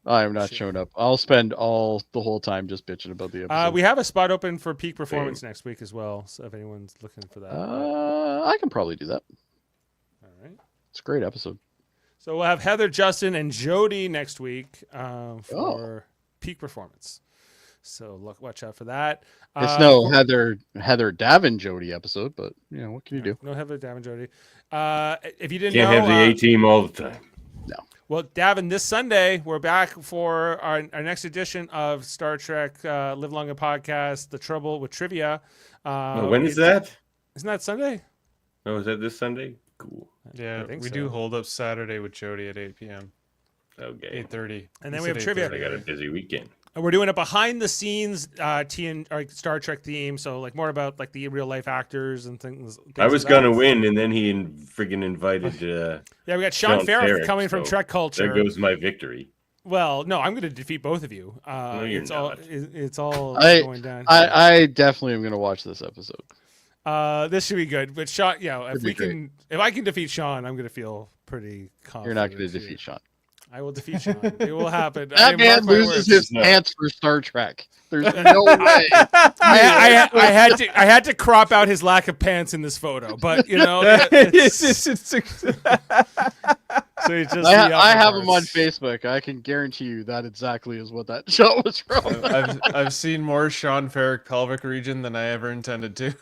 I am not showing up. I'll spend the whole time just bitching about the episode. We have a spot open for Peak Performance next week as well. So if anyone's looking for that, I can probably do that. all right. It's a great episode. So we'll have Heather, Justin, and Jody next week for Peak Performance. So watch out for that. It's no Heather Davin Jody episode, but what can you do? No Heather, Davin, Jody. If you didn't Can't know, have the A team all the time. well, Davin, this Sunday we're back for our next edition of Star Trek Live Longer podcast, The Trouble with Trivia. When is that? Isn't that Sunday? Oh, is that this Sunday? Cool. Yeah, think we so. do hold up Saturday with Jody at 8 p.m. Okay. 8:30. And then we have trivia. I got a busy weekend. And we're doing a behind the scenes Star Trek theme, so like more about like the real life actors and things. I was like that. gonna win, and then he friggin' invited. Yeah, we got Sean Sean Farrell Farrell, coming from so Trek Culture. There goes my victory. Well, no, I'm going to defeat both of you. you're it's all not. it's all I- going down. I definitely am going to watch this episode. This should be good. But Sean, Should be great. if I can defeat Sean, I'm going to feel pretty confident. You're not going to too. defeat Sean. I will defeat Sean. It will happen. I That man mark my loses words. his No. pants for Star Trek. There's no way. I had to crop out his lack of pants in this photo, but so he's just I have him on Facebook. I can guarantee you that exactly is what that shot was from. I've seen more Sean Ferrick pelvic region than I ever intended to.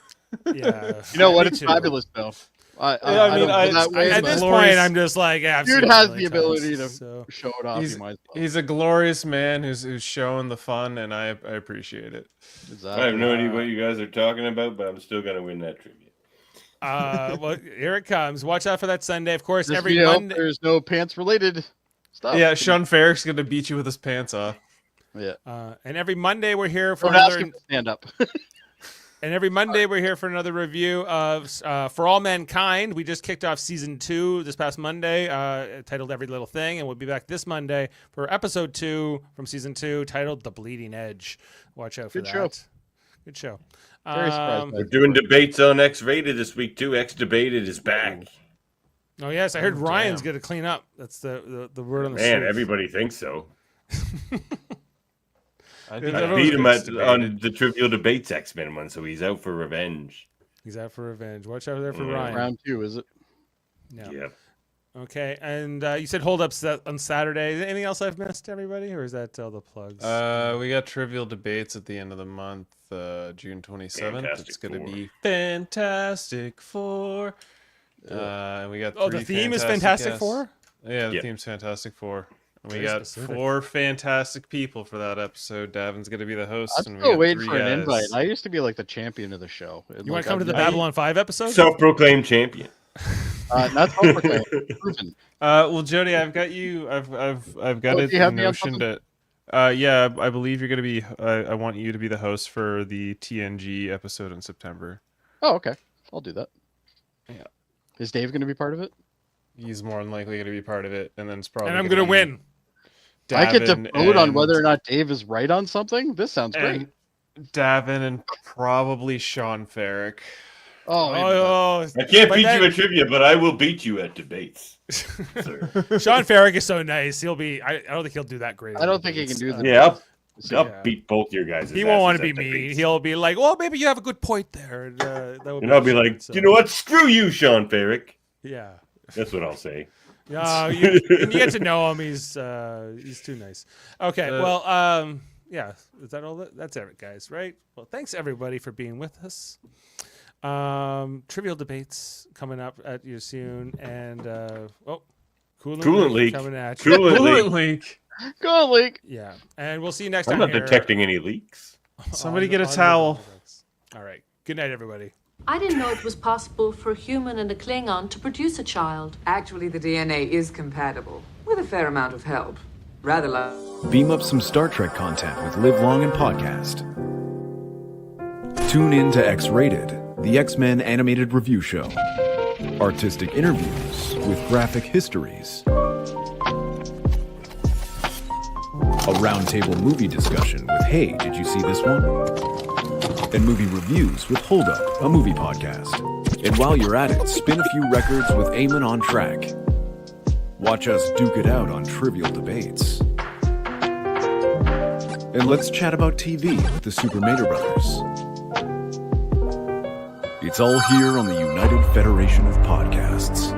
Yeah, You know what? me It's too. fabulous though. I I mean, don't feel that way, At but this glorious- point, I'm just like, yeah, I've dude seen it has many the ability times, to so. show it off. He's, He might as well. he's a glorious man who's showing the fun, and I appreciate it. Exactly. I have no idea what you guys are talking about, but I'm still gonna win that trivia. Well, here it comes. Watch out for that Sunday. Of course, Just, every Monday. there's no pants related stuff. Yeah, Sean Ferrick's gonna beat you with his pants off. Yeah. And every Monday we're here for Don't ask another. him to stand up. And every Monday we're here for another review of For All Mankind. We just kicked off season 2 this past Monday, titled Every Little Thing, and we'll be back this Monday for episode 2 from season 2, titled The Bleeding Edge. Watch out for Good that. show. Good show. Very surprised. We're doing debates on X-Rated this week too. X-Debated is back. Oh yes, I heard Ryan's damn. going to clean up. That's the word on the Man, street. everybody thinks so. I I Beat him on the Trivial Debates X-Men one, so he's out for revenge. He's out for revenge. Watch out there for Ryan. Round 2, is it? Yeah. Yep. Okay, and you said hold ups on Saturday. Is there anything else I've missed, everybody, or is that all the plugs? We got Trivial Debates at the end of the month, June 27th. It's going to be Fantastic Four. And we got the theme is Fantastic Four? Yeah, the Yep. theme's Fantastic Four. And we Very got specific. 4 fantastic people for that episode. Davin's going to be the host. I'm and we still got waiting 3 for an guys. invite. I used to be like the champion of the show. You want to come to the Babylon 5 episode? Self-proclaimed champion. Not self-proclaimed, proven. Well, Jody, I've got you. I've got Oh, it do you have me on notioned something? that. Yeah, I believe you're going to be. I want you to be the host for the TNG episode in September. Oh, okay. I'll do that. Yeah. Is Dave going to be part of it? He's more than likely going to be part of it, and then it's probably. and I'm going to be win. I get to Davin vote on and- whether or not Dave is right on something? This sounds great. and Davin and probably Sean Ferrick. Oh, I can't But beat then- you at trivia, but I will beat you at debates. sir. Sean Farrick is so nice. He'll be. I don't think he'll do that great. I don't think he can do that. Yeah, I'll Yeah. beat both your guys. He won't want to be mean. He'll be like, "Well, maybe you have a good point there." And, that would And I'll be fun, like, so- you know what? Screw you, Sean Ferrick. Yeah. That's what I'll say. No, you get to know him. He's too nice. Okay, yeah. Is that all? That's it, guys. Right? Well, thanks everybody for being with us. Trivial Debates coming up at you soon, and Coolant leak coming at you. Coolant leak. Go, Leak. Yeah, and we'll see you next I'm time. not detecting any leaks. Somebody get a on towel. All right. Good night, everybody. I didn't know it was possible for a human and a Klingon to produce a child. Actually, the DNA is compatible, with a fair amount of help. Rather like. Beam up some Star Trek content with Live Long and Podcast. Tune in to X-Rated, the X-Men animated review show. Artistic interviews with graphic histories. A roundtable movie discussion with Hey, did you see this one? And movie reviews with Hold Up, a movie podcast. And while you're at it, spin a few records with Eamon on Track. Watch us duke it out on Trivial Debates. And let's chat about TV with the Super Mater Brothers. It's all here on the United Federation of Podcasts.